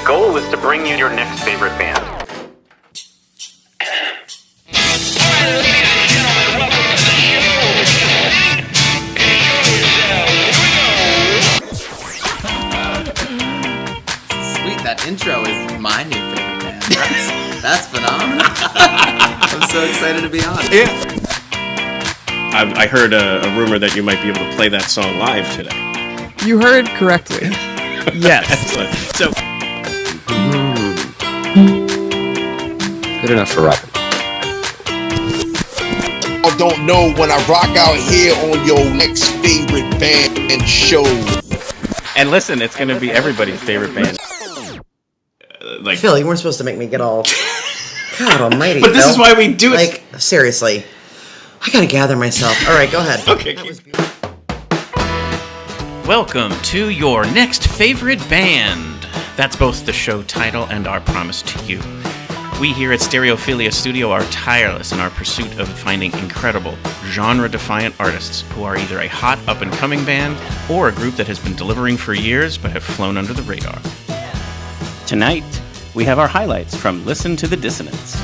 goal is to bring you your next favorite band. Sweet, that intro is my new favorite band. That's phenomenal. I'm so excited to be on. Yeah. I heard a rumor that you might be able to play that song live today. You heard correctly. Yes. Excellent. So, Good enough for rock. I don't know when I rock out here on your next favorite band and show. And listen, it's going to be everybody's favorite band. Like Phil, you weren't supposed to make me get all... God almighty, but this Phil. is why we do it. Like, seriously. I gotta gather myself. All right, go ahead. Okay. Welcome to your next favorite band. That's both the show title and our promise to you. We here at Stereophilia Studio are tireless in our pursuit of finding incredible, genre-defiant artists who are either a hot up-and-coming band or a group that has been delivering for years but have flown under the radar. Tonight, we have our highlights from Listen to the Dissonance.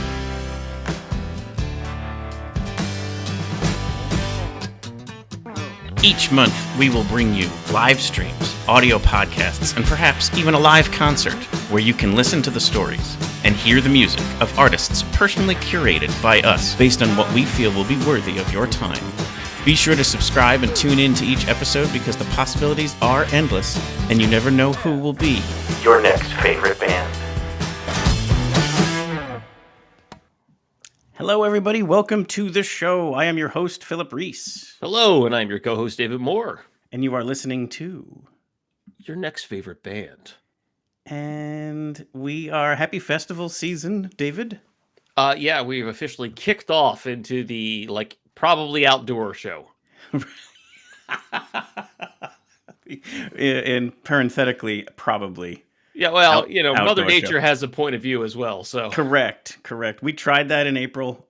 Each month, we will bring you live streams, audio podcasts, and perhaps even a live concert where you can listen to the stories and hear the music of artists personally curated by us based on what we feel will be worthy of your time. Be sure to subscribe and tune in to each episode because the possibilities are endless and you never know who will be your next favorite band. Hello, everybody. Welcome to the show. I am your host, Philip Reese. Hello, and I'm your co-host, David Moore. And you are listening to Your next favorite band. And we are happy festival season, David. Yeah, we've officially kicked off into the, probably outdoor show. And parenthetically, probably. Yeah, well, Mother outdoor Nature show. Has a point of view as well, so. Correct. We tried that in April.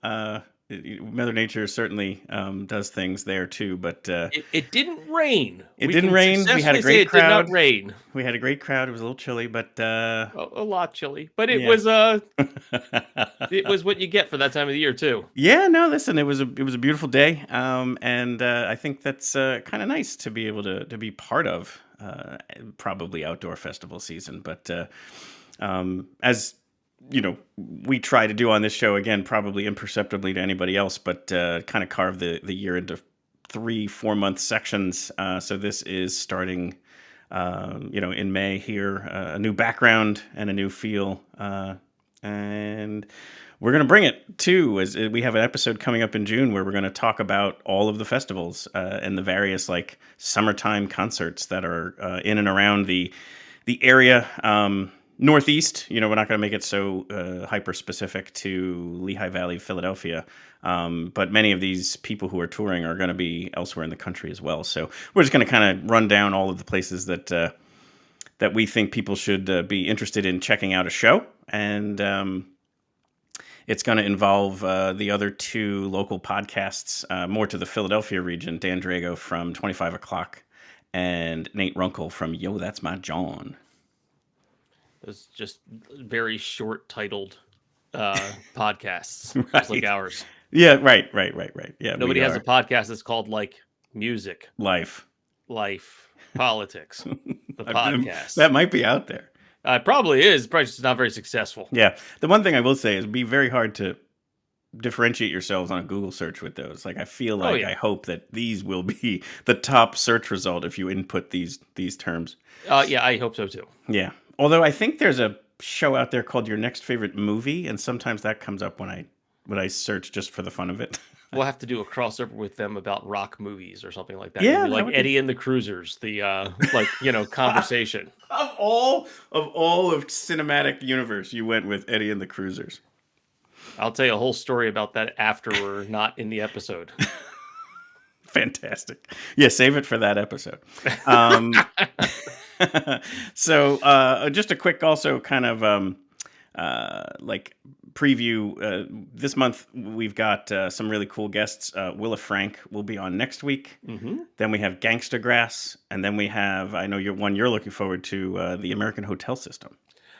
Mother Nature certainly does things there too, but It didn't rain. It didn't rain. We had a great crowd. It did not rain. We had a great crowd. It was a little chilly, but A lot chilly, but it yeah. was it was what you get for that time of the year too. Yeah, no, listen, it was a beautiful day, and I think that's kind of nice to be able to be part of probably outdoor festival season. But as you know, we try to do on this show, again, probably imperceptibly to anybody else, but kind of carve the year into 3-4 month sections. So this is starting, in May here, a new background and a new feel. And we're going to bring it too, as we have an episode coming up in June where we're going to talk about all of the festivals and the various summertime concerts that are in and around the area. Northeast, we're not going to make it so hyper specific to Lehigh Valley, Philadelphia, but many of these people who are touring are going to be elsewhere in the country as well. So we're just going to kind of run down all of the places that we think people should be interested in checking out a show, and it's going to involve the other two local podcasts, more to the Philadelphia region, Dan Drago from 25 O'Clock and Nate Runkle from Yo, That's My John. It's just very short titled podcasts, Right. just like ours. Yeah, right. Yeah, Nobody has a podcast that's called music, life, politics. The podcast that might be out there. It probably is. Probably just not very successful. Yeah. The one thing I will say is it'd be very hard to differentiate yourselves on a Google search with those. I feel like I hope that these will be the top search result if you input these terms. Yeah, I hope so too. Yeah. Although I think there's a show out there called Your Next Favorite Movie, and sometimes that comes up when I search just for the fun of it. We'll have to do a crossover with them about rock movies or something like that. Yeah, maybe Eddie and the Cruisers, the conversation. Of all of cinematic universe, you went with Eddie and the Cruisers. I'll tell you a whole story about that after we're not in the episode. Fantastic. Yeah, save it for that episode. So just a quick also kind of preview. This month we've got some really cool guests. Willa Frank will be on next week. Mm-hmm. Then we have Gangsta Grass, and then we have, I know one you're looking forward to, the American Hotel System.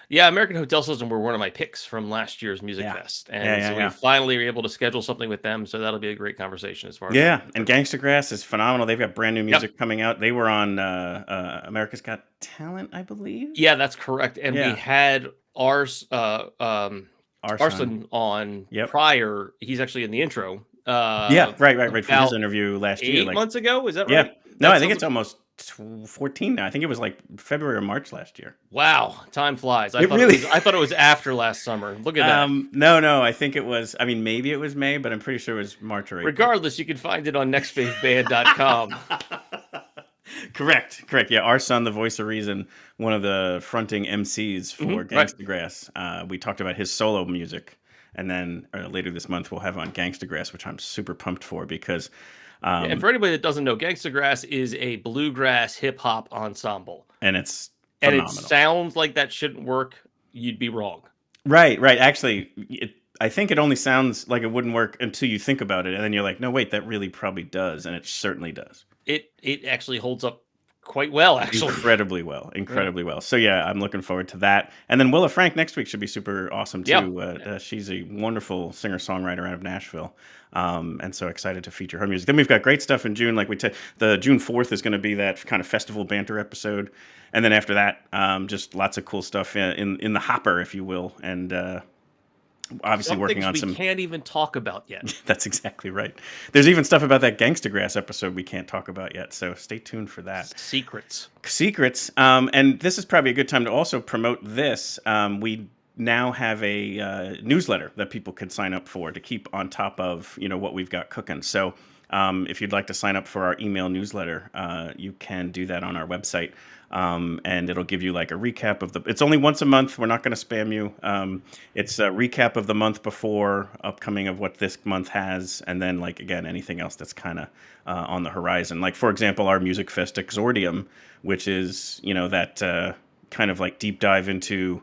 Yeah, American Hotel System were one of my picks from last year's Music Yeah. Fest, and Yeah, yeah, so yeah. we finally were able to schedule something with them. So that'll be a great conversation as far as Yeah, and Gangsta Grass is phenomenal. They've got brand new Yep. music coming out. They were on America's Got Talent, I believe. Yeah, that's correct. And we Yeah. had Arson. Arson on Yep. prior. He's actually in the intro. Yeah, right. From his about interview last year. 8 months ago. Is that Yeah. right? No, That I think sounds- it's almost 14 now. I think it was like February or March last year. Wow, time flies. It really- I thought it was after last summer. Look at that. No. I think it was. I mean, maybe it was May, but I'm pretty sure it was March or April. Regardless, you can find it on nextfaveband.com. Correct. Yeah, our son, the voice of reason, one of the fronting MCs for Mhm, right. Gangsta Grass. We talked about his solo music, and then later this month we'll have on Gangsta Grass, which I'm super pumped for because. And for anybody that doesn't know, Gangsta Grass is a bluegrass hip hop ensemble. And it's And phenomenal. it sounds like that shouldn't work. You'd be wrong. Right. Actually, I think it only sounds like it wouldn't work until you think about it, and then you're like, no, wait, that really probably does, and it certainly does. It actually holds up quite well, actually. Incredibly well. So yeah, I'm looking forward to that. And then Willa Frank next week should be super awesome too. Yeah. She's a wonderful singer-songwriter out of Nashville, and so excited to feature her music. Then we've got great stuff in June. Like the June 4th is going to be that kind of festival banter episode, and then after that, just lots of cool stuff in the hopper, if you will, and obviously Some working things on we some. can't even talk about yet. That's exactly right. There's even stuff about that Gangsta Grass episode we can't talk about yet, so stay tuned for that. Secrets. And this is probably a good time to also promote this. We now have a newsletter that people can sign up for to keep on top of what we've got cooking. So if you'd like to sign up for our email newsletter, you can do that on our website. And it'll give you like a recap of it's only once a month. We're not going to spam you. It's a recap of the month before, upcoming of what this month has, and then like again anything else that's kind of on the horizon. Like for example, our Music Fest Exordium, which is that kind of like deep dive into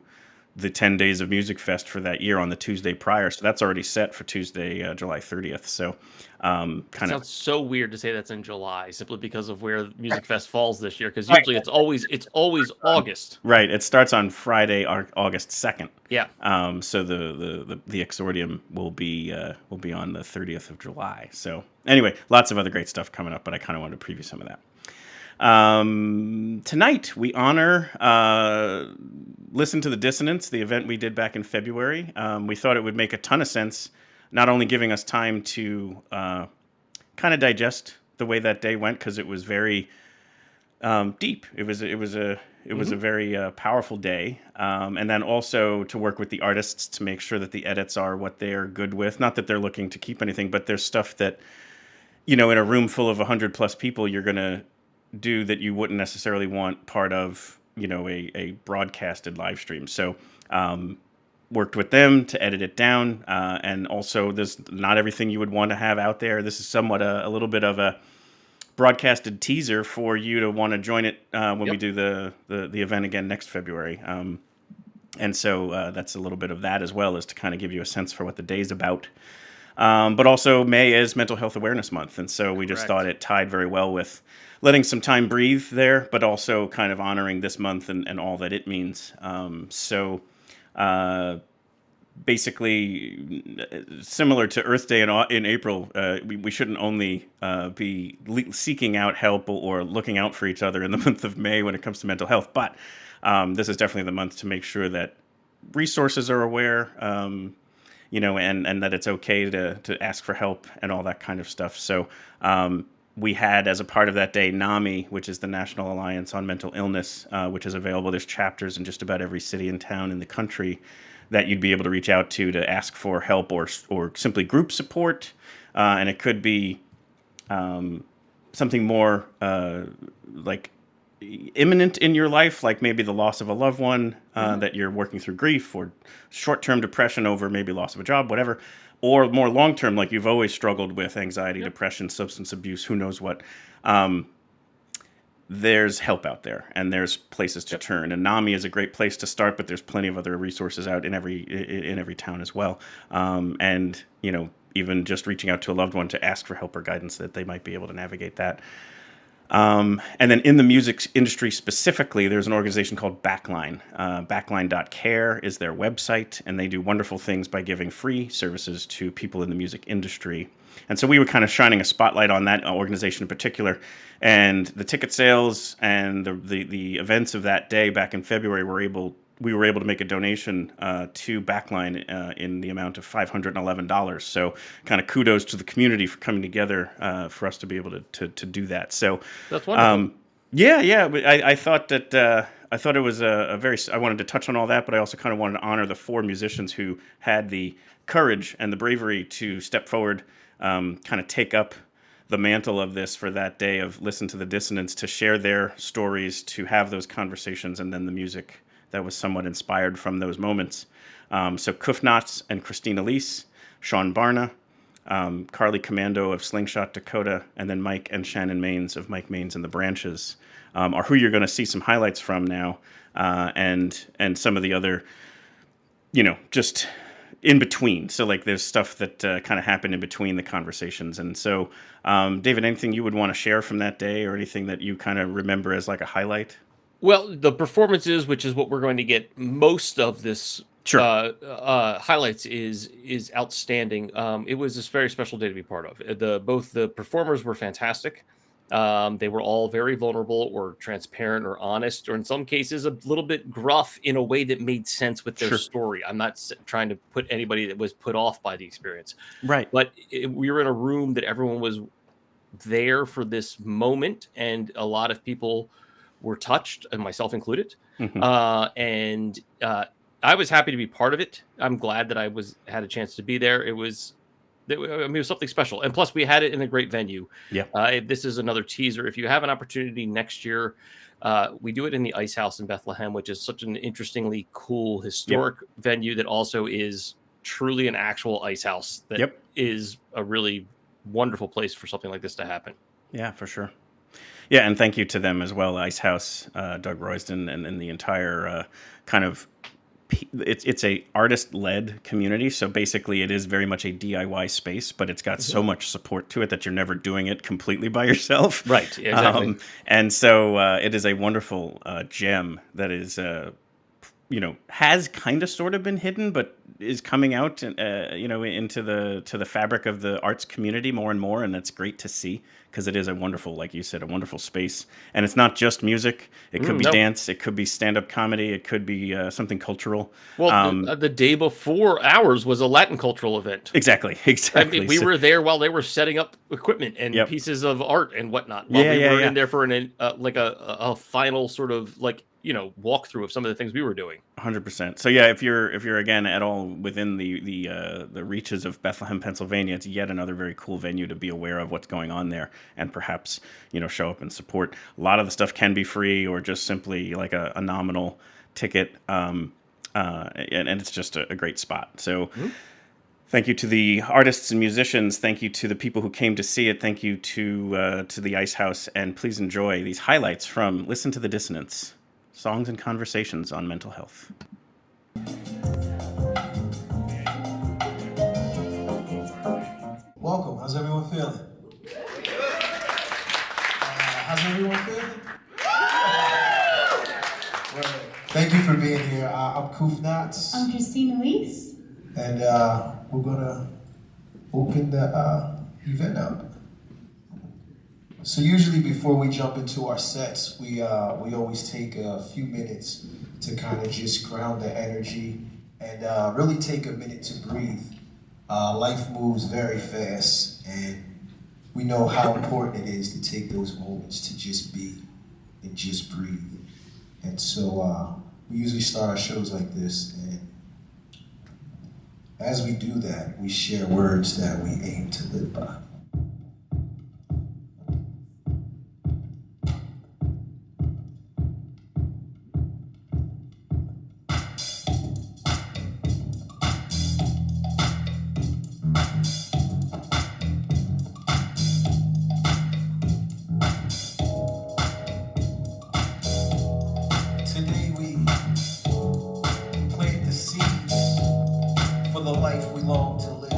the 10 days of Music Fest for that year on the Tuesday prior. So that's already set for Tuesday, July 30th. So It sounds so weird to say that's in July simply because of where Music Fest falls this year. Because usually it's always August. Right. It starts on Friday, August 2nd. Yeah. So the Exordium will be on the 30th of July. So anyway, lots of other great stuff coming up, but I kind of wanted to preview some of that. Tonight we honor Listen to the Dissonance, the event we did back in February. We thought it would make a ton of sense, not only giving us time to kind of digest the way that day went, because it was very deep. It was a very powerful day, and then also to work with the artists to make sure that the edits are what they're good with. Not that they're looking to keep anything, but there's stuff that in a room full of 100+ people, you're gonna do that you wouldn't necessarily want part of a broadcasted live stream. So worked with them to edit it down, and also there's not everything you would want to have out there. This is somewhat a little bit of a broadcasted teaser for you to want to join it when we do the event again next February. And so that's a little bit of that as well, as to kind of give you a sense for what the day's about. But also May is Mental Health Awareness Month, and so we just thought it tied very well with letting some time breathe there, but also kind of honoring this month and all that it means. Basically, similar to Earth Day in April, we shouldn't only be seeking out help or looking out for each other in the month of May when it comes to mental health, but this is definitely the month to make sure that resources are aware, and that it's okay to ask for help and all that kind of stuff. So we had, as a part of that day, NAMI, which is the National Alliance on Mental Illness, which is available. There's chapters in just about every city and town in the country that you'd be able to reach out to ask for help or simply group support. And it could be something more like imminent in your life, like maybe the loss of a loved one, that you're working through grief, or short-term depression over maybe loss of a job, whatever, or more long-term, like you've always struggled with anxiety, depression, substance abuse, who knows what. There's help out there, and there's places to turn. And NAMI is a great place to start, but there's plenty of other resources out in every town as well. And even just reaching out to a loved one to ask for help or guidance, that they might be able to navigate that. And then in the music industry specifically, there's an organization called Backline. Backline.care is their website, and they do wonderful things by giving free services to people in the music industry. And so we were kind of shining a spotlight on that organization in particular. And the ticket sales and the events of that day back in February we were able to make a donation to Backline in the amount of $511. So kind of kudos to the community for coming together for us to be able to do that. So that's wonderful. I thought that I thought it was a very. I wanted to touch on all that, but I also kind of wanted to honor the 4 musicians who had the courage and the bravery to step forward, kind of take up the mantle of this for that day of Listen to the Dissonance, to share their stories, to have those conversations, and then the music that was somewhat inspired from those moments. So Knotz and Elise, Seán Barna, Carly Comando of Slingshot, Dakota, and then Mike and Shannon Maines of Mike Maines and the Branches are who you're going to see some highlights from now, and some of the other, just in between. So like there's stuff that kind of happened in between the conversations. And so, David, anything you would want to share from that day, or anything that you kind of remember as like a highlight? Well, the performances, which is what we're going to get most of this highlights, is outstanding. It was this very special day to be part of. Both the performers were fantastic. They were all very vulnerable or transparent or honest, or in some cases a little bit gruff in a way that made sense with their story. I'm not trying to put anybody that was put off by the experience. Right. But we were in a room that everyone was there for this moment, and a lot of people were touched, and myself included. Mm-hmm. I was happy to be part of it. I'm glad that I had a chance to be there. It was something special. And plus we had it in a great venue. Yeah. This is another teaser. If you have an opportunity next year, we do it in the Ice House in Bethlehem, which is such an interestingly cool historic venue that also is truly an actual ice house that is a really wonderful place for something like this to happen. Yeah, for sure. Yeah, and thank you to them as well, Ice House, Doug Royston, and the entire kind of. It's a artist-led community, so basically it is very much a DIY space, but it's got so much support to it that you're never doing it completely by yourself. Right, exactly. And so it is a wonderful gem that is, has kind of sort of been hidden, but is coming out, into the fabric of the arts community more and more, and that's great to see, because it is a wonderful, like you said, a wonderful space. And it's not just music. It could be dance. It could be stand-up comedy. It could be something cultural. Well, the day before ours was a Latin cultural event. Exactly. I mean, we were there while they were setting up equipment and pieces of art and whatnot. While we were in there for a final sort of walkthrough of some of the things we were doing. 100%. So yeah, if you're again at all within the reaches of Bethlehem, Pennsylvania, it's yet another very cool venue to be aware of what's going on there, and perhaps show up and support. A lot of the stuff can be free or just simply like a nominal ticket, and it's just a great spot. So. Mm-hmm. Thank you to the artists and musicians. Thank you to the people who came to see it. Thank you to the Ice House, and please enjoy these highlights from Listen to the Dissonance. Songs and conversations on mental health. Welcome. How's everyone feeling? How's everyone feeling? Thank you for being here. I'm Knotz. I'm Elise. And we're going to open the event up. So usually before we jump into our sets, we always take a few minutes to kind of just ground the energy and really take a minute to breathe. Life moves very fast, and we know how important it is to take those moments to just be and just breathe. And so we usually start our shows like this, and as we do that, we share words that we aim to live by. The life we long to live.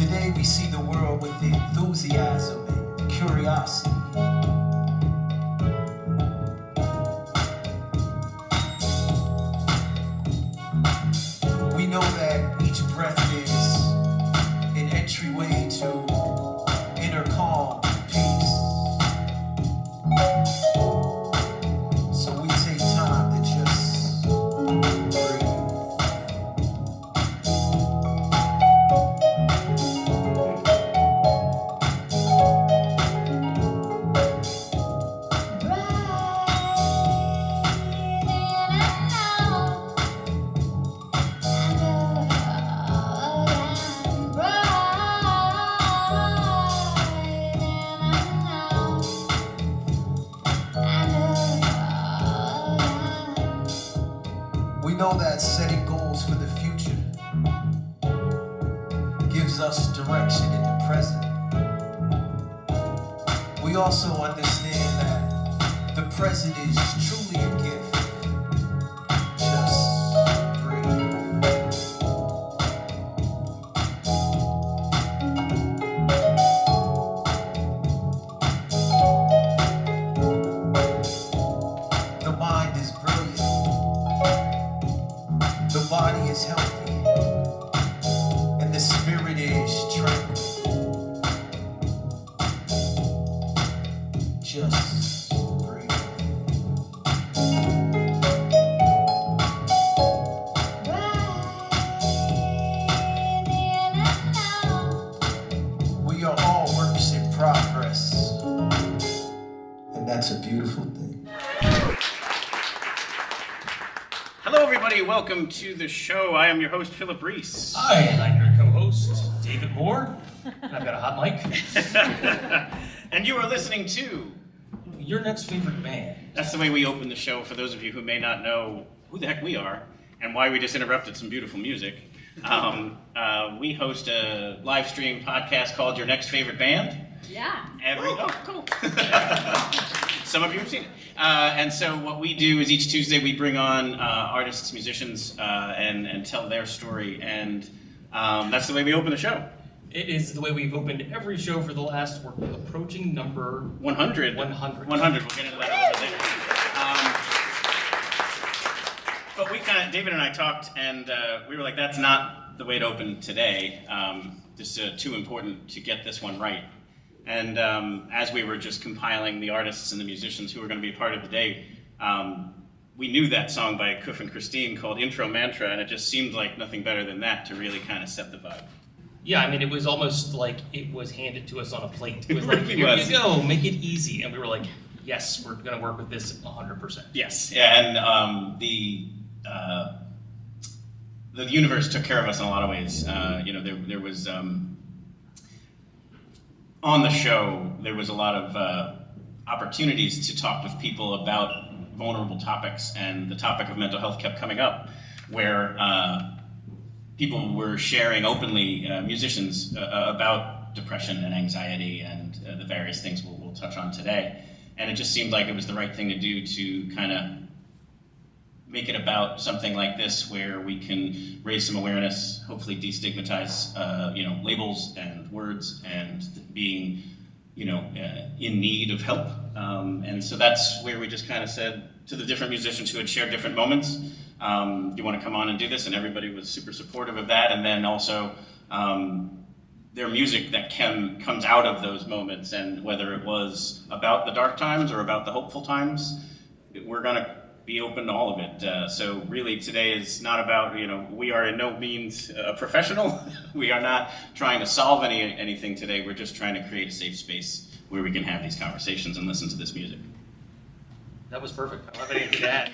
Today we see the world with enthusiasm and curiosity. We know that each breath is an entryway to inner calm and peace. So we take time to just breathe. We know that setting goals for the future gives us direction in the present. We also understand that the present is truly a gift. Just breathe. The mind is brilliant. The body is healthy, and the spirit is tranquil. Just breathe. We are all works in progress, and that's a beautiful thing. Hello, everybody. Welcome to the show. I am your host, Philip Reese. Hi, and I'm your co-host, David Moore. And I've got a hot mic. And you are listening to... Your next favorite band. That's the way we open the show, for those of you who may not know who the heck we are and why we just interrupted some beautiful music. We host a live stream podcast called Your Next Favorite Band. Yeah. Cool. Some of you have seen it. And so what we do is each Tuesday we bring on artists, musicians, and tell their story. And that's the way we open the show. It is the way we've opened every show for the last, we're approaching number 100. 100. 100. We'll get into that a little bit later. But we David and I talked, and we were like, that's not the way to open today. This is too important to get this one right. And as we were just compiling the artists and the musicians who were going to be a part of the day, we knew that song by Kuf and Christine called Intro Mantra, and it just seemed like nothing better than that to really kind of set the vibe. Yeah, I mean, it was almost like it was handed to us on a plate. It was like, really here was. you go, make it easy. And we were like, yes, we're going to work with this 100%. Yes, yeah, and the universe took care of us in a lot of ways. There was on the show there was a lot of opportunities to talk with people about vulnerable topics, and the topic of mental health kept coming up, where people were sharing openly, musicians, about depression and anxiety and the various things we'll touch on today. And it just seemed like it was the right thing to do to kind of make it about something like this, where we can raise some awareness, hopefully destigmatize, labels and words, and being, in need of help. And so that's where we just kind of said to the different musicians who had shared different moments, do you want to come on and do this? And everybody was super supportive of that. And then also their music that comes out of those moments, and whether it was about the dark times or about the hopeful times, we're going to be open to all of it. So really today is not about, we are in no means a professional. We are not trying to solve anything today. We're just trying to create a safe space where we can have these conversations and listen to this music. That was perfect. I don't have anything to add.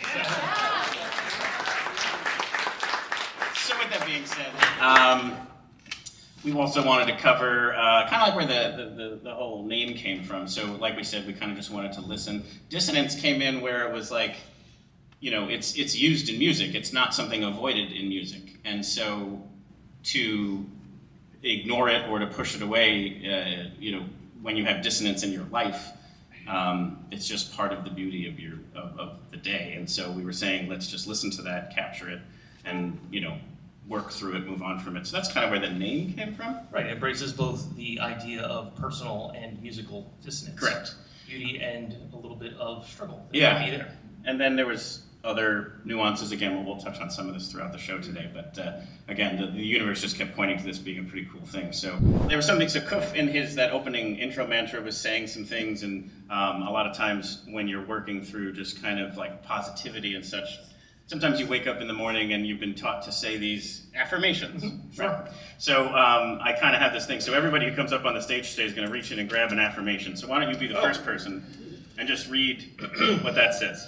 So with that being said, we also wanted to cover kind of like where the whole name came from. So like we said, we kind of just wanted to listen. Dissonance came in where it was like, it's used in music. It's not something avoided in music. And so to ignore it or to push it away, when you have dissonance in your life, it's just part of the beauty of the day. And so we were saying, let's just listen to that, capture it, and work through it, move on from it. So that's kind of where the name came from. Right, it embraces both the idea of personal and musical dissonance. Correct. Beauty and a little bit of struggle. Yeah. Might be there. And then there was other nuances. Again, we'll touch on some of this throughout the show today. But again, the universe just kept pointing to this being a pretty cool thing. So there was something. So Kuf in that opening intro mantra was saying some things, and a lot of times when you're working through just kind of like positivity and such, sometimes you wake up in the morning and you've been taught to say these affirmations. Sure. Right? So I kind of have this thing. So everybody who comes up on the stage today is going to reach in and grab an affirmation. So why don't you be the first person and just read what that says.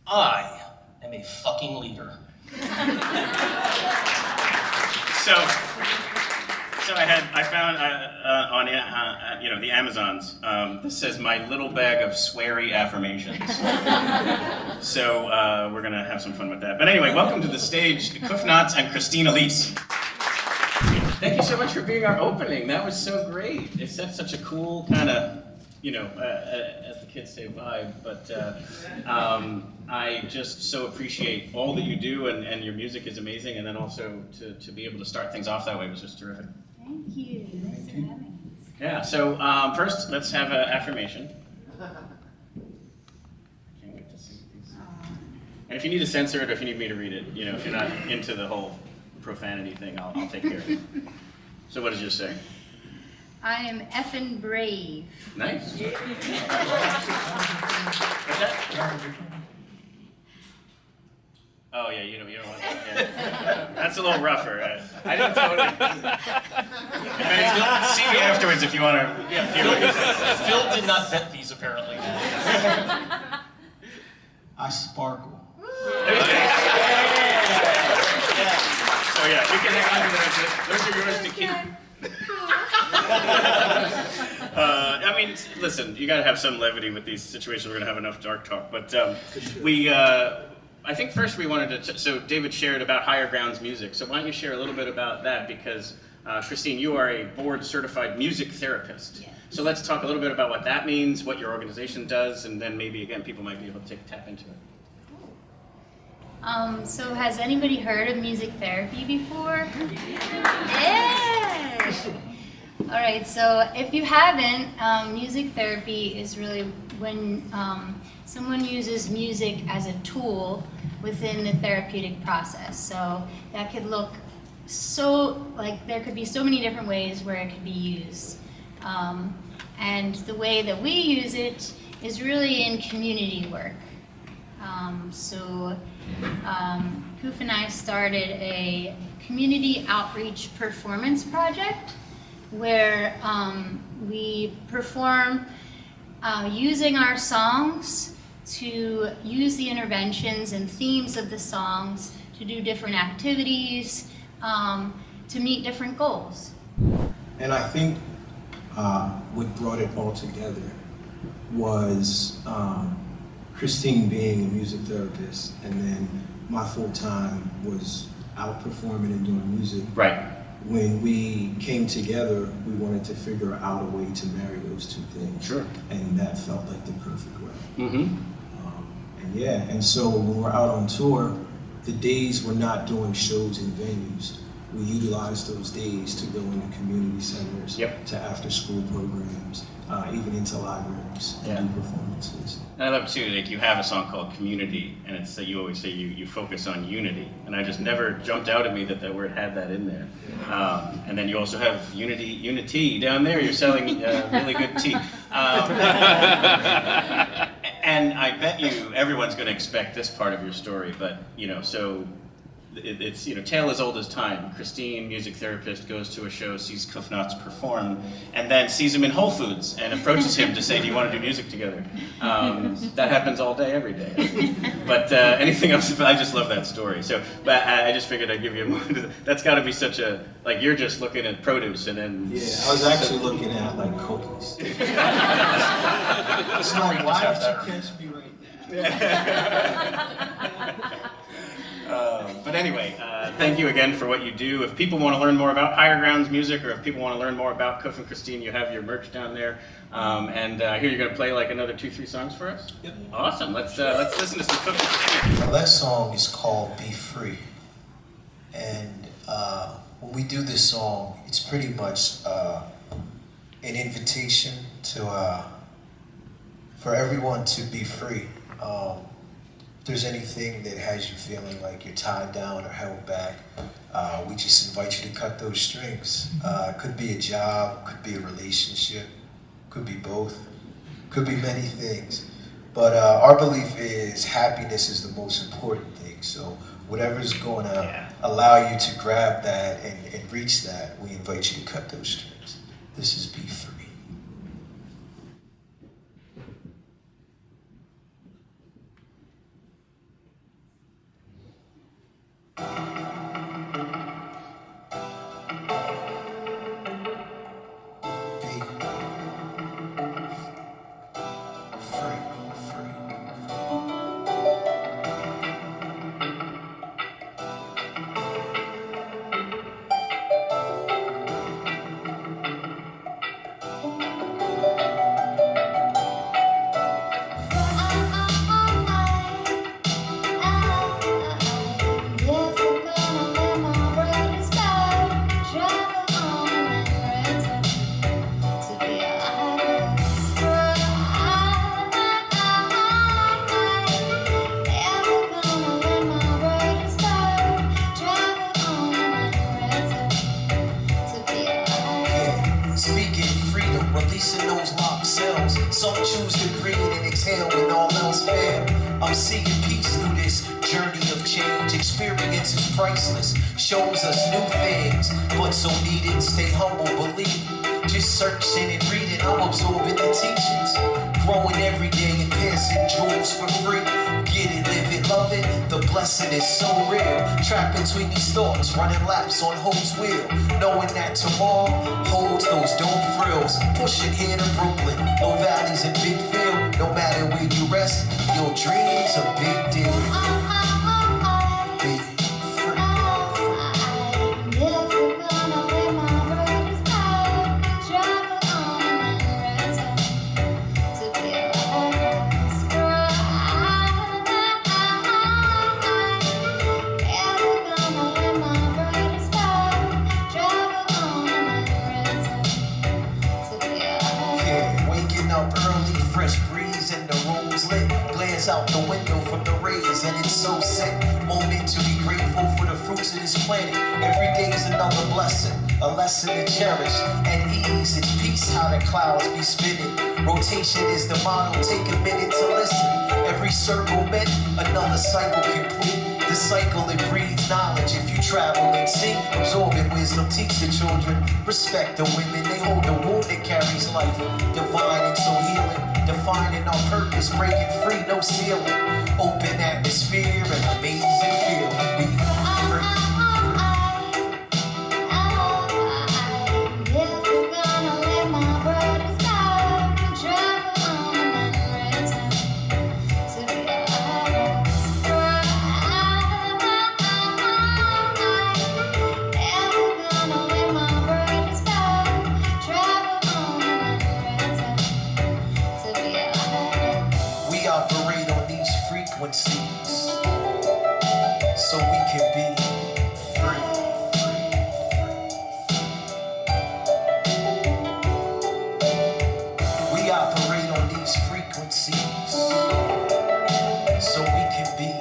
I am a fucking leader. So I found on the Amazons, this says my little bag of sweary affirmations. So we're gonna have some fun with that. But anyway, welcome to the stage, Knotz and Elise. Thank you so much for being our opening. That was so great. It set such a cool kind of, as the kids say, vibe. But I just so appreciate all that you do, and your music is amazing. And then also to be able to start things off that way was just terrific. Thank you. Thanks for having us. Yeah, so first, let's have an affirmation. Can't wait to see these. And if you need to censor it, or if you need me to read it, if you're not into the whole profanity thing, I'll take care of it. So what does yours say? I am effing brave. Nice. What's that? Oh yeah, you don't want that. Yeah. That's a little rougher. I didn't totally. See me afterwards if you want to hear what he says. Phil did not vet these, apparently. I sparkle. So yeah, you can hang on to those. Those are yours to keep. I mean, listen, you got to have some levity with these situations. We're going to have enough dark talk, but I think first we wanted to, so David shared about Higher Grounds Music, so why don't you share a little bit about that, because Christine, you are a board-certified music therapist. Yeah. So let's talk a little bit about what that means, what your organization does, and then maybe, again, people might be able to tap into it. So has anybody heard of music therapy before? Yeah! All right, so if you haven't, music therapy is really when someone uses music as a tool within the therapeutic process. So that could look there could be so many different ways where it could be used. And the way that we use it is really in community work. Kuf and I started a community outreach performance project where we perform using our songs to use the interventions and themes of the songs to do different activities to meet different goals. And I think what brought it all together was Christine being a music therapist, and then my full time was out performing and doing music. Right. When we came together, we wanted to figure out a way to marry those two things. Sure. And that felt like the perfect way. Mm-hmm. And so when we're out on tour, the days we're not doing shows in venues, we utilize those days to go into community centers, to after-school programs, even into libraries and do performances. And I love too, like you have a song called Community, and it's you always say you focus on unity, and I just never jumped out at me that word had that in there. And then you also have Unity down there. You're selling really good tea. And I bet you everyone's going to expect this part of your story, but so. It's tale as old as time. Christine, music therapist, goes to a show, sees Knotz perform, and then sees him in Whole Foods and approaches him to say, "Do you want to do music together?" That happens all day, every day. But anything else? I just love that story. So, but I just figured I'd give you a moment. That's got to be such a you're just looking at produce and then. Yeah, I was actually looking at cookies. It's like, why did you catch me right there? But anyway, thank you again for what you do. If people want to learn more about Higher Grounds Music, or if people want to learn more about Kuf and Christine, you have your merch down there. And here you're going to play another 2-3 songs for us? Yep. Awesome. Let's listen to some Kuf and Christine. Our last song is called Be Free. And when we do this song, it's pretty much an invitation to for everyone to be free. If there's anything that has you feeling like you're tied down or held back, we just invite you to cut those strings. It could be a job, could be a relationship, could be both, could be many things. But our belief is happiness is the most important thing. So whatever's going to allow you to grab that and reach that, we invite you to cut those strings. This is Be Free. Shows us new things, but so needed. Stay humble, believe. Just searching and reading, I'm absorbing the teachings. Growing every day and piercing jewels for free. Get it, live it, love it. The blessing is so real. Trapped between these thoughts, running laps on hope's wheel. Knowing that tomorrow holds those dope thrills. Pushing here to Brooklyn, no valleys in big field. No matter where you rest, your dreams a big deal. Out the window from the rays, and it's so sick. Moment to be grateful for the fruits of this planet. Every day is another blessing, a lesson to cherish. At ease, it's peace how the clouds be spinning. Rotation is the motto, take a minute to listen. Every circle meant another cycle complete. The cycle, it breeds knowledge. If you travel and see, absorbing wisdom, teach the children. Respect the women, they hold the wound that carries life. Divine and so healing. Defining our purpose, breaking free, no ceiling. Open atmosphere and amazing feeling. Be free. So we can be free. We operate on these frequencies so we can be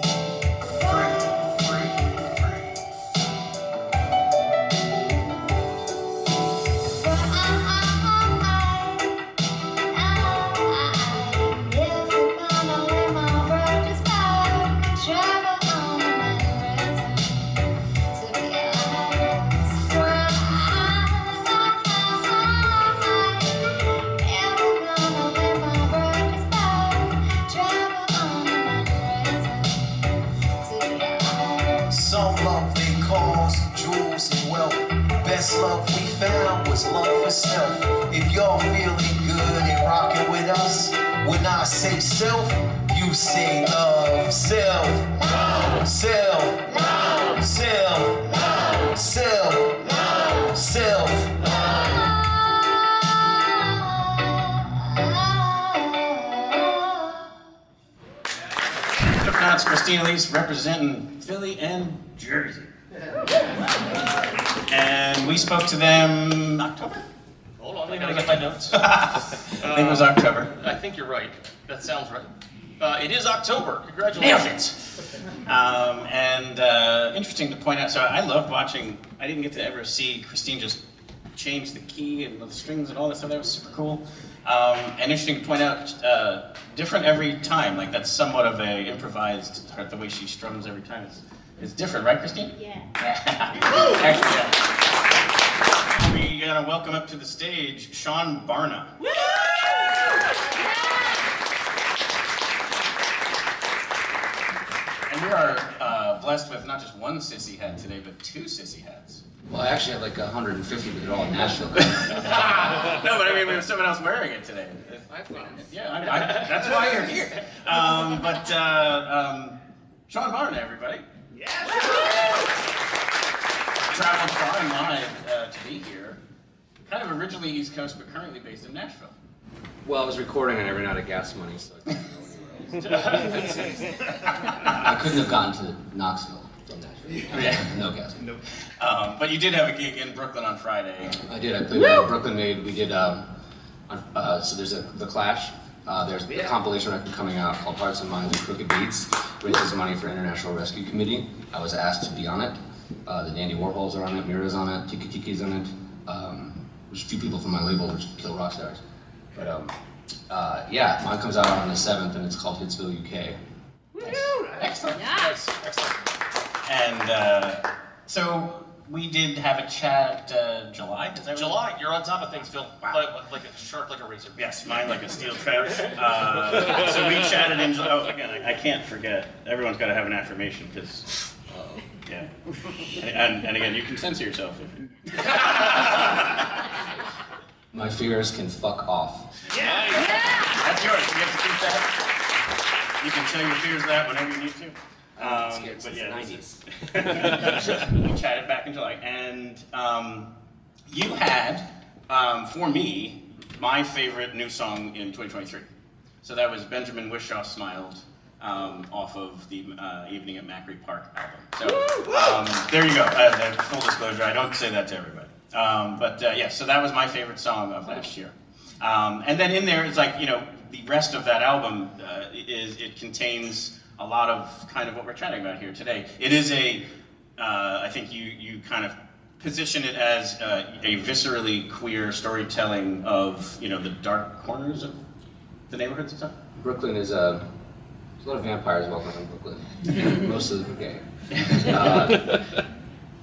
love we found was love for self. If y'all feeling good and rocking with us, when I say self, you say love. Self, love, self, love, self, love, self, love, self, love. Knotz, Christine, Elise, representing Philly and Jersey. And we spoke to them October? Hold on, I gotta get my notes. I think it was October. I think you're right. That sounds right. It is October. Congratulations. Interesting to point out, so I loved watching, I didn't get to ever see Christine just change the key and the strings and all that stuff. That was super cool. And interesting to point out, different every time. Like that's somewhat of a improvised, the way she strums every time is different, right, Christine? Yeah. Actually, yeah. We gotta welcome up to the stage Seán Barna. And we are blessed with not just one sissy hat today, but 2 sissy hats. Well, I actually have like 150, but they're all in Nashville. No, but I mean, we have someone else wearing it today. Yeah, that's why you're here. Seán Barna, everybody. Yeah. Traveled far and wide to be here. Kind of originally East Coast, but currently based in Nashville. Well, I was recording on Every Night at Gas Money, so I couldn't go anywhere else. I couldn't have gotten to Knoxville from Nashville. Yeah. No gas. Nope. But you did have a gig in Brooklyn on Friday. I did. I played with Brooklyn Made. We did. So there's The Clash. There's a compilation record coming out called Hearts and Minds and Crooked Beats, raises money for International Rescue Committee. I was asked to be on it. The Dandy Warhols are on it. Mira's on it. Tiki Tiki's on it. There's a few people from my label, which Kill Rock Stars. But yeah, mine comes out on the 7th, and it's called Hitsville UK. Excellent. Yes. Excellent. And so we did have a chat July. Is that July, you're on top of things, Phil. Wow. Like a sharp, like a razor. Yes, mine like a steel trap. So we chatted in July. Oh, again, I can't forget. Everyone's got to have an affirmation because, yeah. And again, you can censor yourself. My fears can fuck off. Yeah. That's yours. You have to keep that. You can tell your fears that whenever you need to. But yeah, 90s. We chatted back in July, and you had, for me, my favorite new song in 2023. So that was Benjamin Wishaw Smiled off of the Evening at Macri Park album. So there you go. Full disclosure, I don't say that to everybody. Yeah, so that was my favorite song of last year. And then in there, it's like, you know, the rest of that album it contains a lot of kind of what we're chatting about here today. It is I think you kind of position it as a viscerally queer storytelling of, you know, the dark corners of the neighborhoods and stuff. Brooklyn is there's a lot of vampires walking around Brooklyn. Most of them are gay.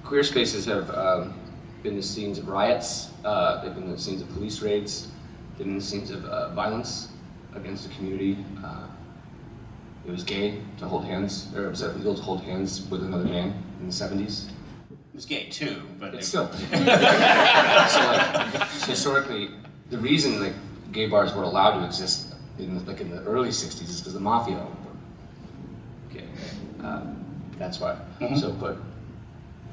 Queer spaces have been the scenes of riots. They've been the scenes of police raids. They've been the scenes of violence against the community. It was gay to hold hands, or it was illegal to hold hands with another man in the 70s. It was gay too, but it's still. So like, historically, the reason like gay bars were allowed to exist in the early 60s is because the mafia owned them. Okay, that's why. Mm-hmm. So, but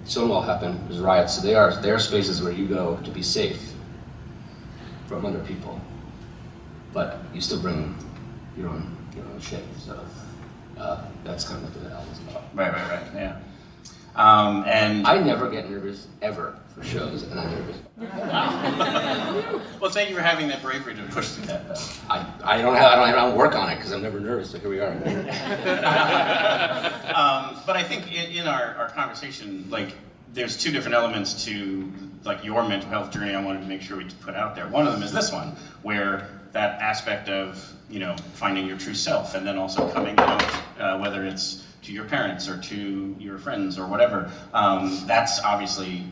Stonewall happened. There's riots, so they are spaces where you go to be safe from other people, but you still bring your own shit. So that's kind of what the album's about. Right, yeah. And I never get nervous ever for shows, and I'm nervous. Wow. Well, thank you for having that bravery to push through that. I don't work on it because I'm never nervous. So here we are. But I think in our conversation, like, there's 2 different elements to like your mental health journey. I wanted to make sure we put out there. One of them is this one, where that aspect of, you know, finding your true self, and then also coming out, whether it's to your parents or to your friends or whatever. That's obviously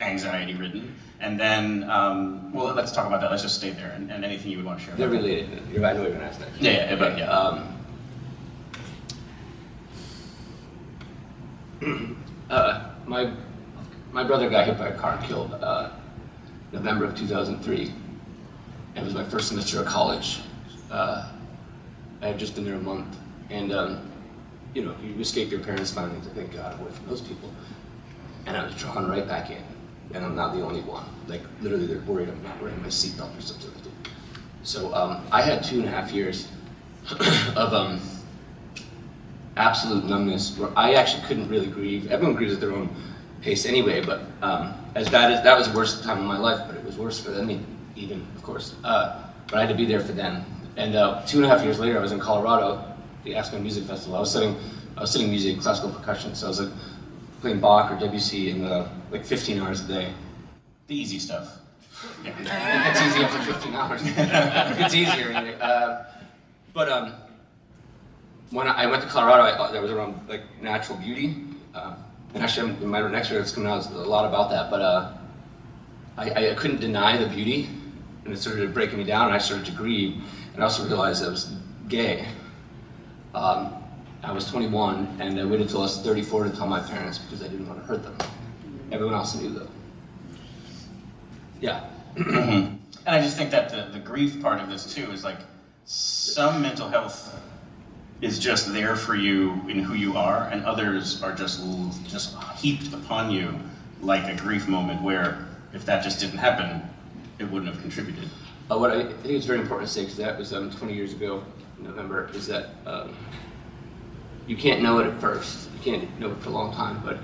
anxiety ridden. And then, well, let's talk about that. Let's just stay there, and anything you would want to share. They're related. I know you're going to ask next. Yeah, but yeah. My brother got hit by a car and killed November of 2003. It was my first semester of college. I had just been there a month, and you know, you escape your parents' finally to thank God away from those people. And I was drawn right back in, and I'm not the only one. Like, literally, they're worried I'm not wearing my seatbelt or something. So I had 2.5 years of absolute numbness, where I actually couldn't really grieve. Everyone grieves at their own pace anyway. But as bad as that was the worst time of my life, but it was worse for them even, of course. But I had to be there for them. And 2.5 years later, I was in Colorado, the Aspen Music Festival. I was studying music, classical percussion. So I was like playing Bach or Debussy in like 15 hours a day. The easy stuff. Yeah. It gets easy after 15 hours. It gets easier anyway. But when I went to Colorado, I was around like natural beauty. And actually, in my next year, it's coming out a lot about that. But I couldn't deny the beauty, and it started breaking me down. And I started to grieve, and I also realized I was gay. I was 21, and I waited until I was 34 to tell my parents because I didn't want to hurt them. Everyone else knew though. Yeah. And I just think that the grief part of this too is like some mental health is just there for you in who you are, and others are just heaped upon you like a grief moment where if that just didn't happen, it wouldn't have contributed. What I think it's very important to say, because that was 20 years ago in November, is that you can't know it at first. You can't know it for a long time, but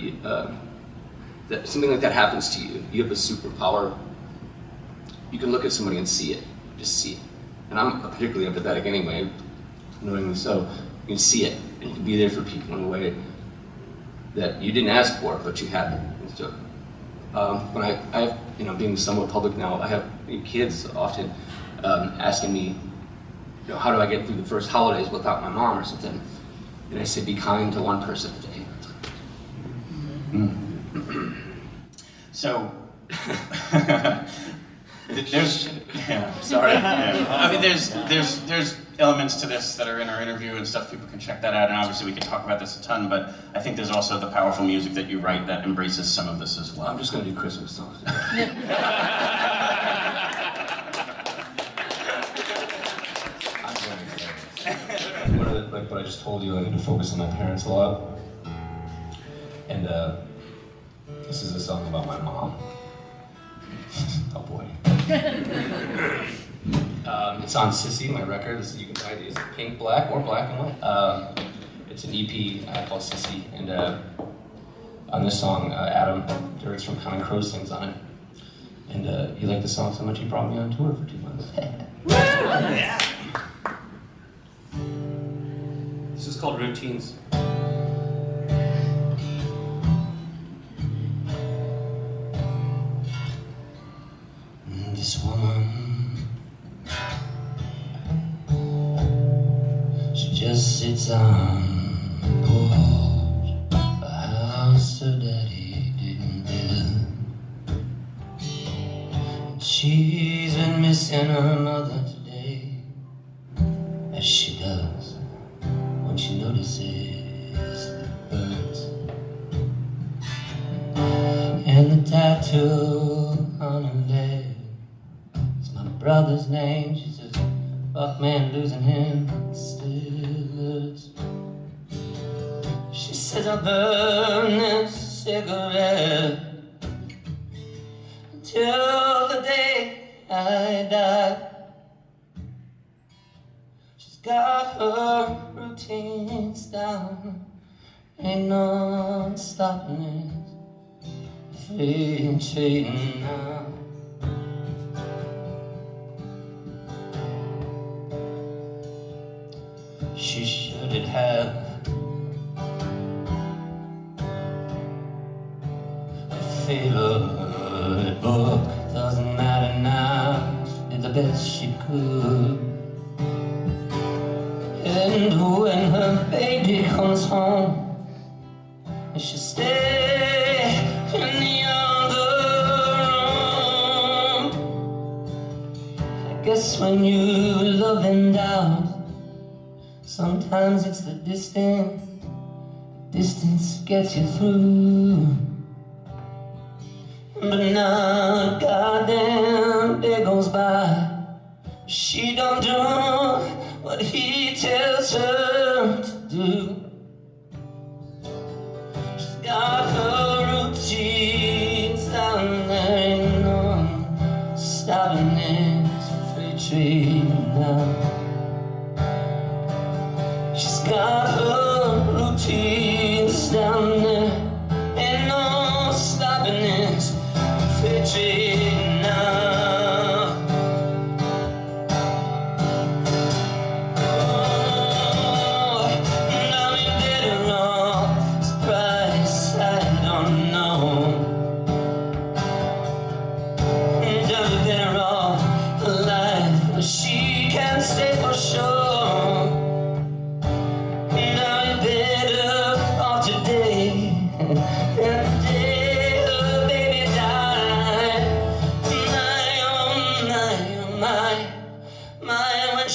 that something like that happens to you. You have a superpower. You can look at somebody and see it, just see it. And I'm particularly empathetic anyway, knowingly so. You can see it, and you can be there for people in a way that you didn't ask for, but you had it. And so, when I being somewhat public now, I have kids often asking me, how do I get through the first holidays without my mom or something? And I say, be kind to one person a day. So, there's, sorry. I mean, there's elements to this that are in our interview and stuff. People can check that out, and obviously we can talk about this a ton. But I think there's also the powerful music that you write that embraces some of this as well. I'm just going to do Christmas songs. Like what I just told you, I need to focus on my parents a lot. And this is a song about my mom. Oh boy. It's on Sissy, my record. You can buy these pink, black, or black and white. It's an EP called Sissy, and on this song, Adam, lyrics from Common Crow, sings on it. And he liked the song so much he brought me on tour for 2 months. This is called Routines. This woman, she just sits on the porch, a house her daddy didn't build. She's been missing her mother today, as she does when she notices the birds. And the tattoo on her leg, brother's name. She says, fuck man, losing him still hurts. She says, I'll burn this cigarette until the day I die. She's got her routines down, ain't no stopping it, fading now. She should have a favorite book. Doesn't matter now. She did the best she could. And when her baby comes home, she'll stay in the other room. I guess when you love and doubt, sometimes it's the distance gets you through. But now a goddamn day goes by, she don't do what he tells her to do. She's got her routines down there, ain't no stopping this freight train now. She's got her routines down there, ain't no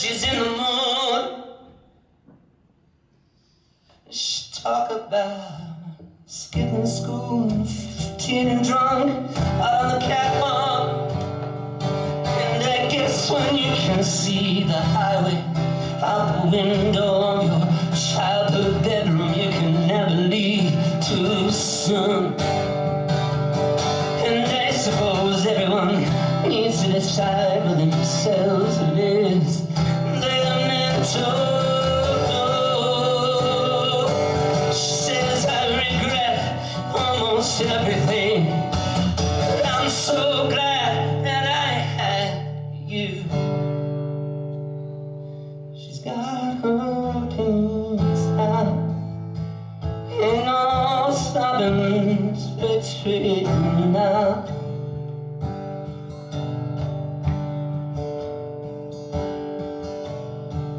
she's in the mood. She talk about skipping school, 15 and drunk, out on the catwalk. And I guess when you can see the highway out the window of your childhood bedroom, you can never leave too soon. And I suppose everyone needs to decide for themselves who it is they're meant to. She says I regret almost everything. I'm so glad that I had you. She's got her routines now. Ain't no stopping straight now.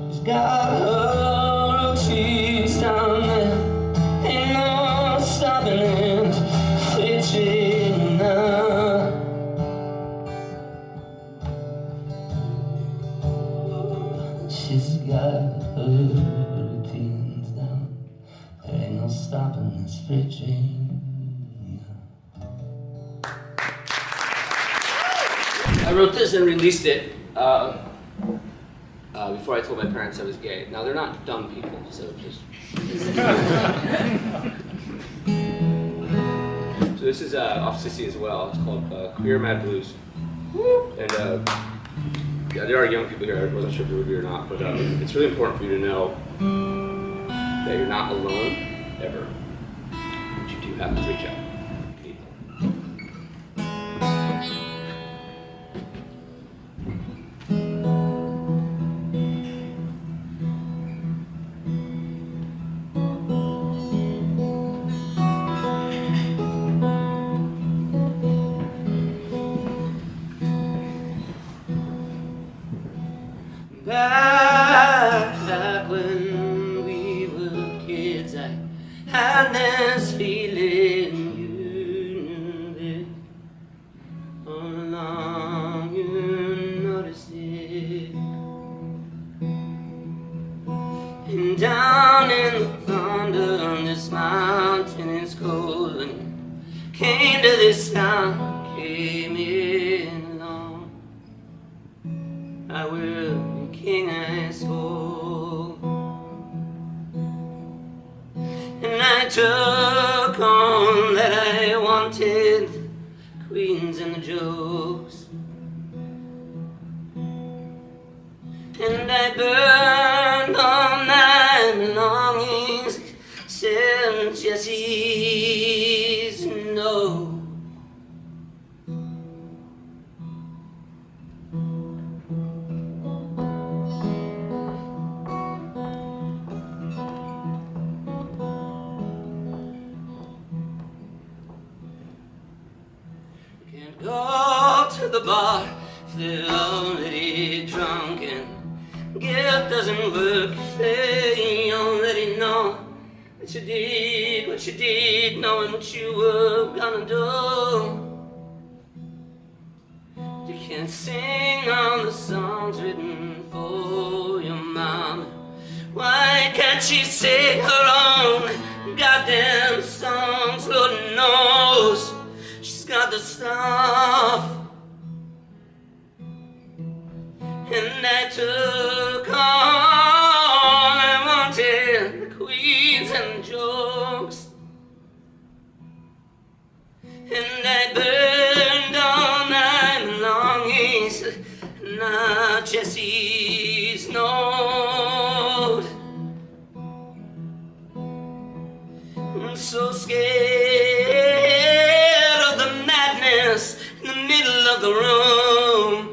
She's got her routines down there. Ain't no stopping straight now. She's got her routines down. There ain't no stopping this freight train. I wrote this and released it before I told my parents I was gay. Now, they're not dumb people, so just... So this is off Sissy as well. It's called Queer Mad Blues. And yeah, there are young people here. I wasn't sure if you would be or not, but it's really important for you to know that you're not alone, ever. But you do have to reach out. Back when we were kids, I had this feeling you knew it. All along you noticed it. And down in the thunder on this mountain is cold. When you came to this town, came in alone. I will King I spoke, and I took on that I wanted queens and the jokes, and I burned all my longings, said Jesse's no. Go to the bar if they're already drunk, and guilt doesn't work if they already know what you did, knowing what you were gonna do. You can't sing all the songs written for your mom. Why can't she sing her own goddamn songs? Lord knows she's got the stuff. And I took all I wanted, the queens and the jokes. And I burned all my longings, not Jesse's note. I'm so scared of the madness in the middle of the room.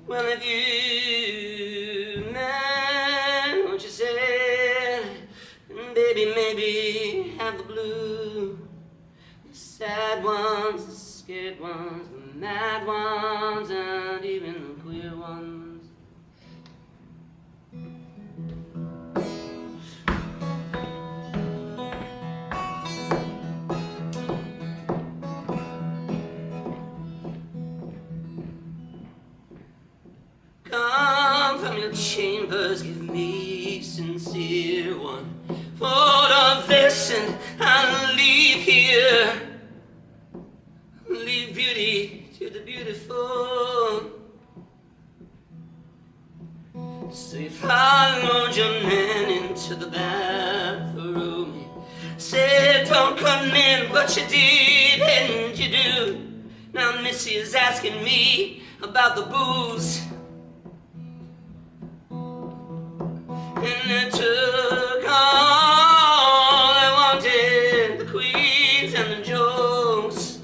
Well, if you meant what you said, baby, maybe have the blue. The sad ones, the scared ones, the mad ones, and even the queer ones. a sincere one. Thought of this and I'll leave here. Leave beauty to the beautiful. So you followed your man into the bathroom. Said don't come in, but you did, and you do. Now Missy is asking me about the booze. And it took all I wanted, the queens and the jokes.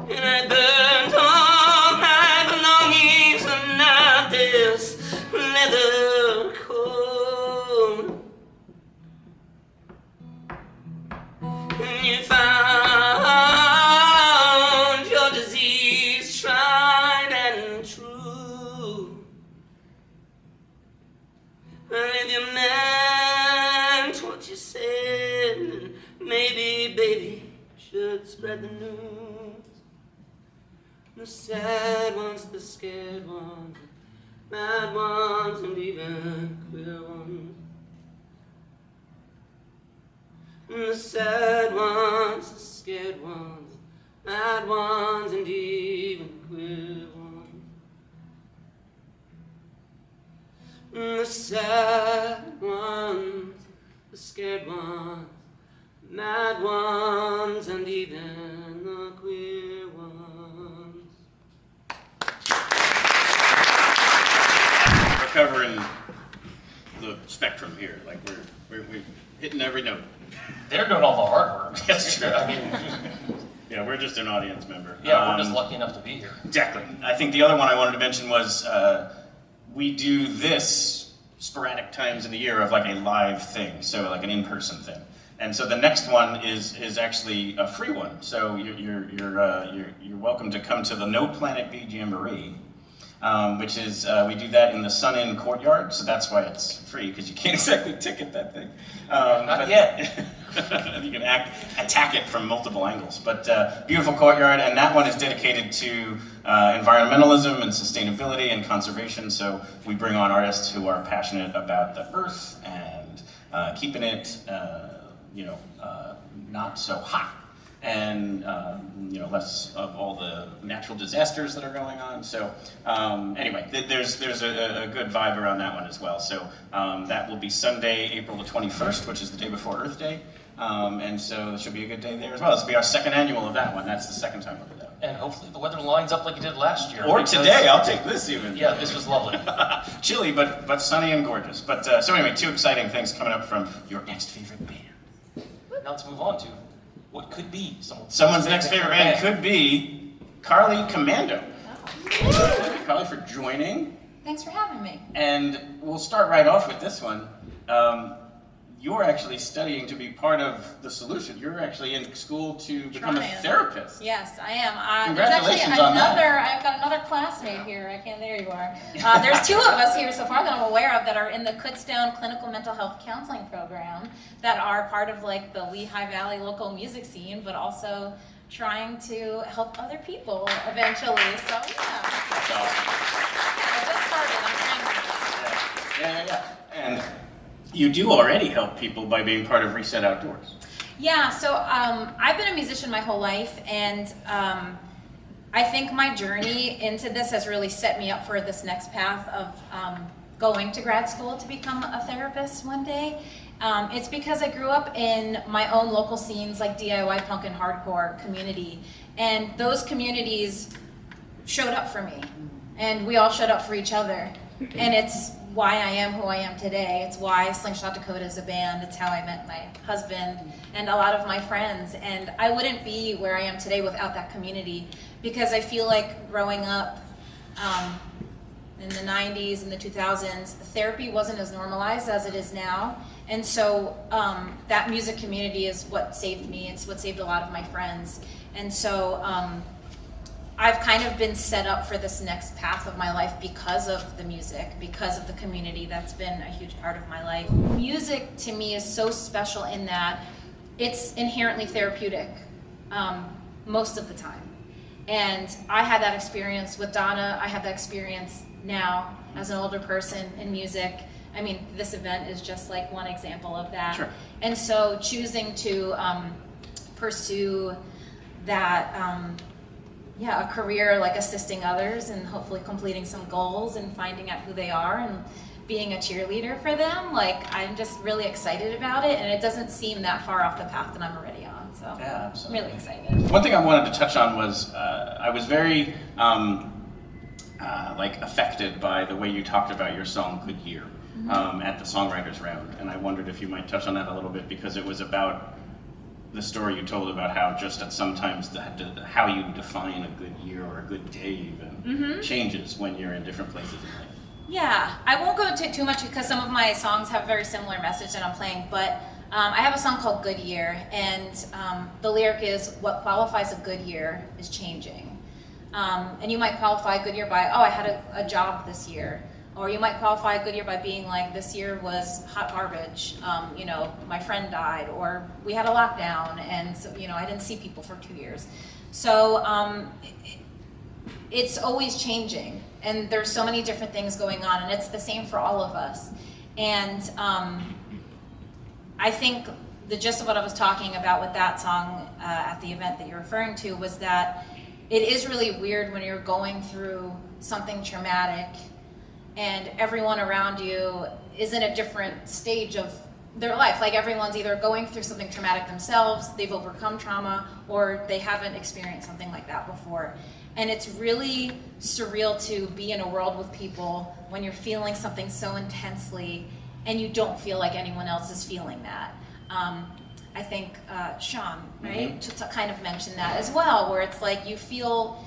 And I burned all my belongings, but not this leather coat. And you found your disease tried and true. And if you meant what you said, then maybe, baby, should spread the news. The sad ones, the scared ones, the mad ones, and even queer ones. The sad ones, the scared ones, mad ones, and even queer ones. The sad ones, the scared ones, mad ones, and even the queer ones. We're covering the spectrum here. Like we're hitting every note. They're doing all the hard work. That's true. I mean, yeah, we're just an audience member. yeah, we're just lucky enough to be here. Exactly. I think the other one I wanted to mention was we do this sporadic times in the year of like a live thing, so like an in-person thing. And so the next one is actually a free one. So you're welcome to come to the No Planet B Jamboree, which is we do that in the Sun Inn courtyard. So that's why it's free, because you can't exactly ticket that thing. Not yet. You can attack it from multiple angles. But beautiful courtyard, and that one is dedicated to environmentalism and sustainability and conservation. So we bring on artists who are passionate about the earth and keeping it, not so hot, and less of all the natural disasters that are going on. So anyway, there's a good vibe around that one as well. So that will be Sunday, April the 21st, which is the day before Earth Day. And so it should be a good day there as well. This will be our second annual of that one. That's the second time we'll do that. And hopefully the weather lines up like it did last year. Or today, I'll take this even. Yeah, this was lovely. Chilly, but sunny and gorgeous. But so anyway, two exciting things coming up from your next favorite band. Now let's move on to what could be someone's next favorite band. Could be Carly Comando. Thank you, Carly, for joining. Thanks for having me. And we'll start right off with this one. You're actually studying to be part of the solution. You're actually in school to become a therapist. Yes, I am. Congratulations there's actually on that. I've got another classmate here. There you are. There's two of us here so far that I'm aware of that are in the Kutztown Clinical Mental Health Counseling Program that are part of like the Lehigh Valley local music scene, but also trying to help other people eventually. So yeah. That's awesome. I just started. I'm trying to. Yeah. And you do already help people by being part of Reset Outdoors. Yeah, so I've been a musician my whole life, and I think my journey into this has really set me up for this next path of going to grad school to become a therapist one day. It's because I grew up in my own local scenes like DIY punk and hardcore community, and those communities showed up for me, and we all showed up for each other, and it's why I am who I am today. It's why Slingshot Dakota is a band. It's how I met my husband and a lot of my friends. And I wouldn't be where I am today without that community, because I feel like growing up in the 90s and the 2000s, therapy wasn't as normalized as it is now. And so that music community is what saved me. It's what saved a lot of my friends. And so I've kind of been set up for this next path of my life because of the music, because of the community. That's been a huge part of my life. Music to me is so special in that it's inherently therapeutic most of the time. And I had that experience with Donna. I have that experience now as an older person in music. I mean, this event is just like one example of that. Sure. And so choosing to pursue that, a career like assisting others and hopefully completing some goals and finding out who they are and being a cheerleader for them, like I'm just really excited about it, and it doesn't seem that far off the path that I'm already on. So yeah, absolutely. I'm really excited. One thing I wanted to touch on was I was very affected by the way you talked about your song "Good Year" at the songwriters round, and I wondered if you might touch on that a little bit, because it was about the story you told about how just at sometimes how you define a good year or a good day even changes when you're in different places in life. Yeah, I won't go into too much because some of my songs have a very similar message that I'm playing, but I have a song called Good Year, and the lyric is, what qualifies a good year is changing. And you might qualify a good year by, I had a job this year. Or you might qualify a good year by being like, this year was hot garbage, my friend died, or we had a lockdown, and so, I didn't see people for 2 years. So it's always changing, and there's so many different things going on, and it's the same for all of us. And I think the gist of what I was talking about with that song at the event that you're referring to was that it is really weird when you're going through something traumatic and everyone around you is in a different stage of their life. Like everyone's either going through something traumatic themselves, they've overcome trauma, or they haven't experienced something like that before. And it's really surreal to be in a world with people when you're feeling something so intensely and you don't feel like anyone else is feeling that. I think Seán, right, to kind of mention that as well, where it's like you feel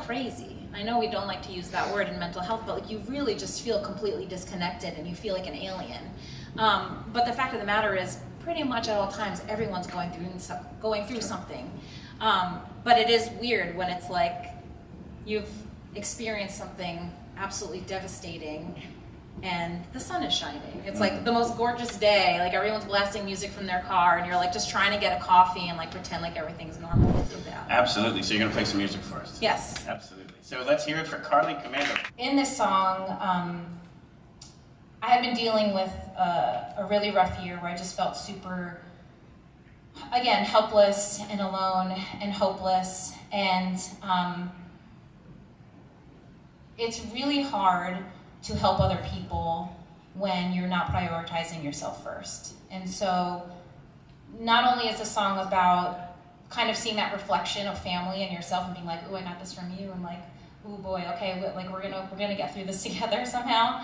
crazy. I know we don't like to use that word in mental health, but like you really just feel completely disconnected and you feel like an alien. But the fact of the matter is, pretty much at all times, everyone's going through something. But it is weird when it's like you've experienced something absolutely devastating and the sun is shining. It's like the most gorgeous day, like everyone's blasting music from their car and you're like just trying to get a coffee and like pretend like everything's normal. Absolutely. So you're going to play some music for us? Yes. Absolutely. So let's hear it for Carly Comando. In this song, I had been dealing with a really rough year where I just felt super, again, helpless and alone and hopeless. And it's really hard to help other people when you're not prioritizing yourself first. And so not only is the song about kind of seeing that reflection of family and yourself and being like, oh, I got this from you, and like, oh boy, okay, like we're gonna get through this together somehow,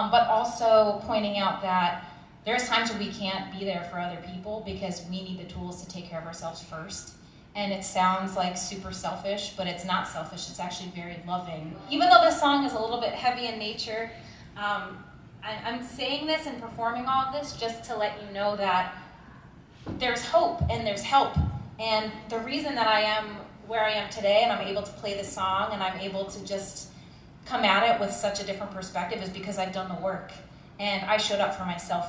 but also pointing out that there's times when we can't be there for other people because we need the tools to take care of ourselves first. And it sounds like super selfish, but it's not selfish, it's actually very loving. Even though this song is a little bit heavy in nature, I'm saying this and performing all of this just to let you know that there's hope and there's help. And the reason that I am where I am today and I'm able to play this song and I'm able to just come at it with such a different perspective is because I've done the work. And I showed up for myself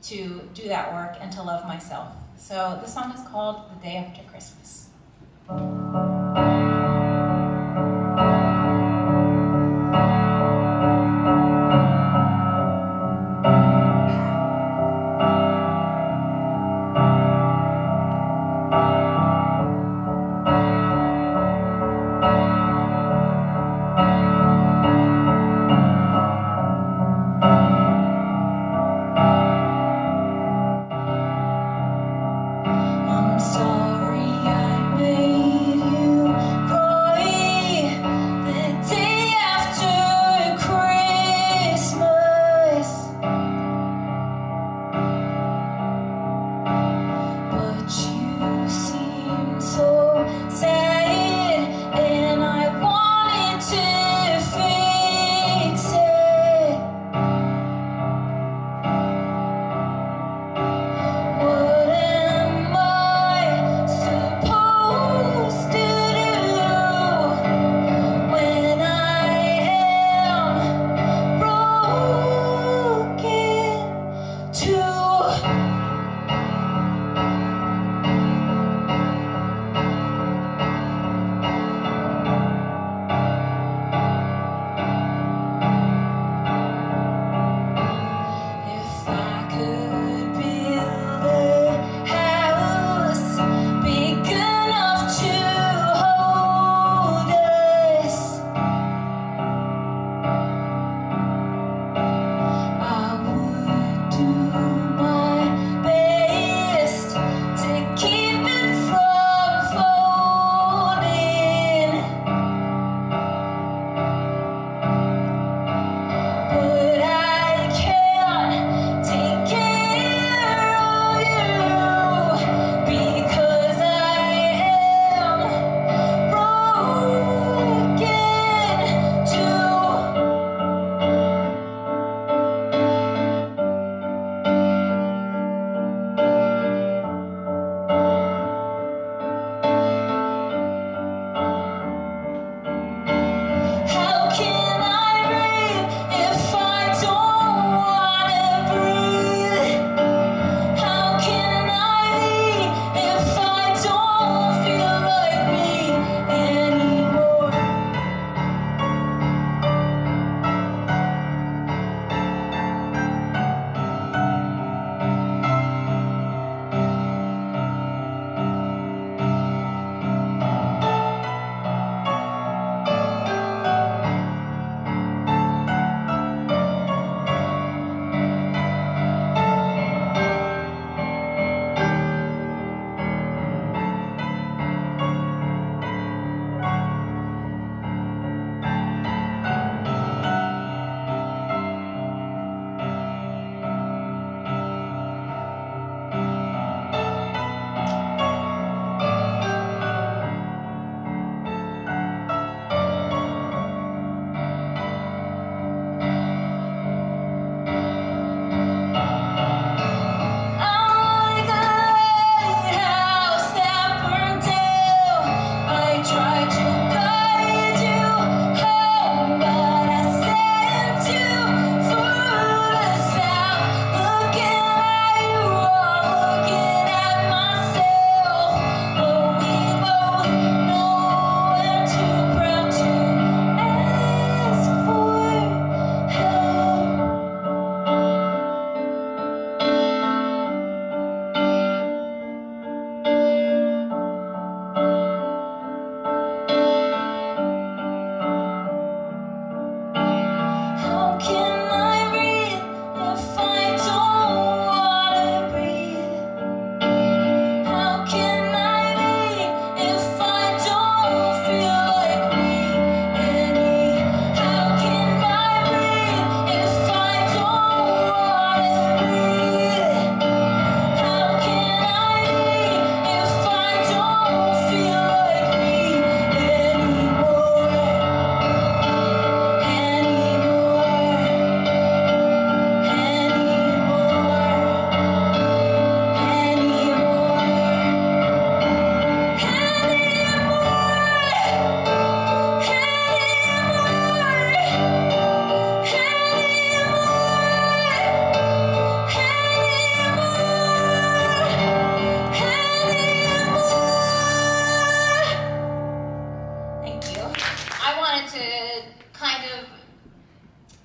to do that work and to love myself. So this song is called The Day After Christmas. I'm sorry I made you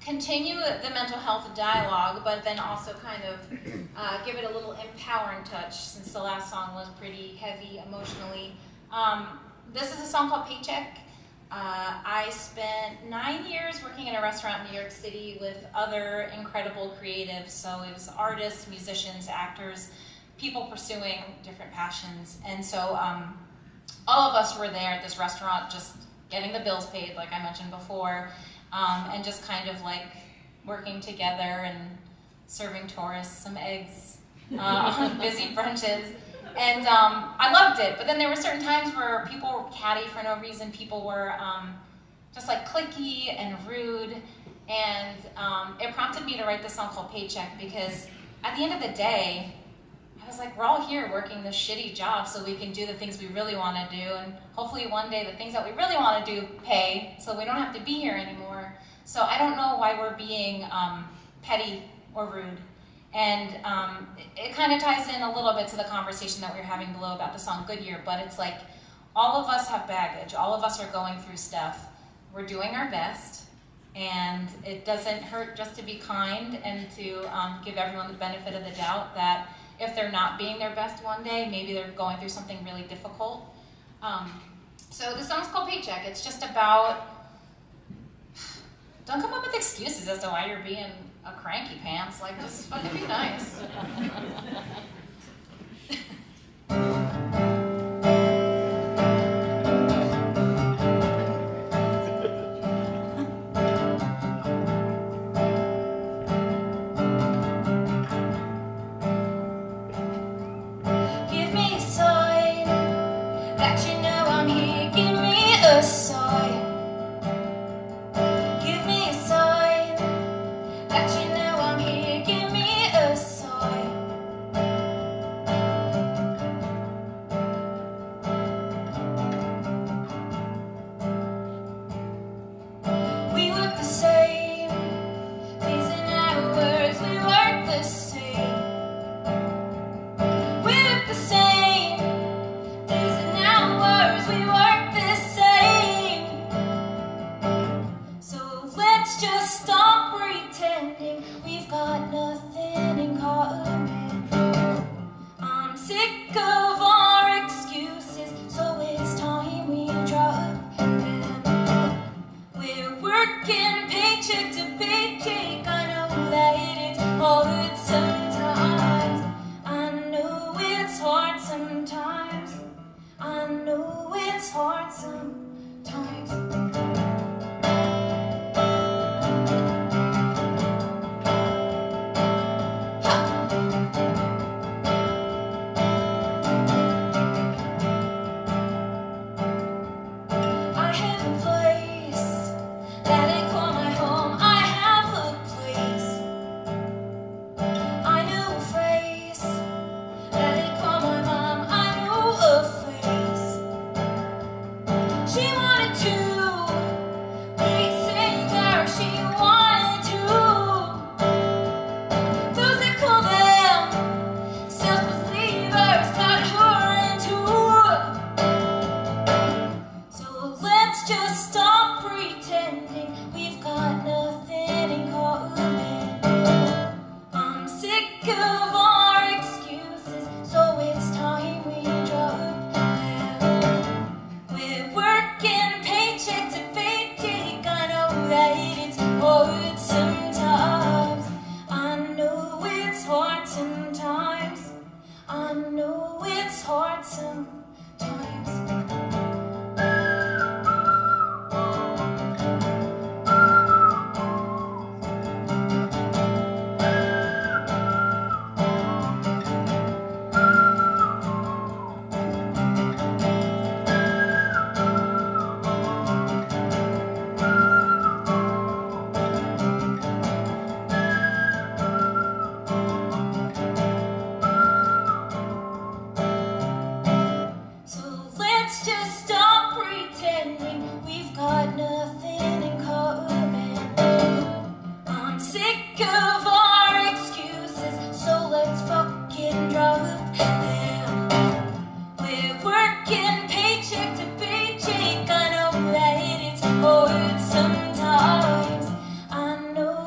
continue the mental health dialogue, but then also kind of give it a little empowering touch, since the last song was pretty heavy emotionally. This is a song called Paycheck. I spent 9 years working in a restaurant in New York City with other incredible creatives. So it was artists, musicians, actors, people pursuing different passions. And so all of us were there at this restaurant just getting the bills paid, like I mentioned before, and just kind of like working together and serving tourists some eggs on busy brunches. And I loved it, but then there were certain times where people were catty for no reason. People were just like cliquey and rude, and it prompted me to write this song called Paycheck, because at the end of the day, I was like, we're all here working this shitty job so we can do the things we really want to do, and hopefully one day the things that we really want to do pay so we don't have to be here anymore. So I don't know why we're being petty or rude. And it kind of ties in a little bit to the conversation that we were having below about the song Goodyear, but it's like all of us have baggage. All of us are going through stuff. We're doing our best, and it doesn't hurt just to be kind and to give everyone the benefit of the doubt that if they're not being their best one day, maybe they're going through something really difficult. So the song's called Paycheck. It's just about, don't come up with excuses as to why you're being a cranky pants. Like, just fucking be nice. Give me a sign that you know I'm here. Give me a sign. Give me a sign that you know I'm here. Give me a sign. We look the same, days and hours. We work the same. We look the same, days and hours. We work the same. So let's just stop pretending we've got nothing in common. I'm sick of our excuses, so it's time we drop them. We're working paycheck to paycheck. I know that it's hard sometimes. I know it's hard sometimes. I know it's hard sometimes. I have a place that I call my home. I have a place. I know a face that I call my mom. I know a face. She wanted to be a singer. She wanted to. Those that call them self-believers got her into. So let's just stop pretending we've got nothing in common. I'm sick of our excuses, so it's time we drop them. We're working paycheck to paycheck. I know that it's hard sometimes. I know it's hard sometimes. I know it's hard sometimes. So let's just stop pretending we've got nothing in common. I'm sick of our excuses, so let's fucking drop them. We're working paycheck to paycheck. I know that it's hard sometimes. I know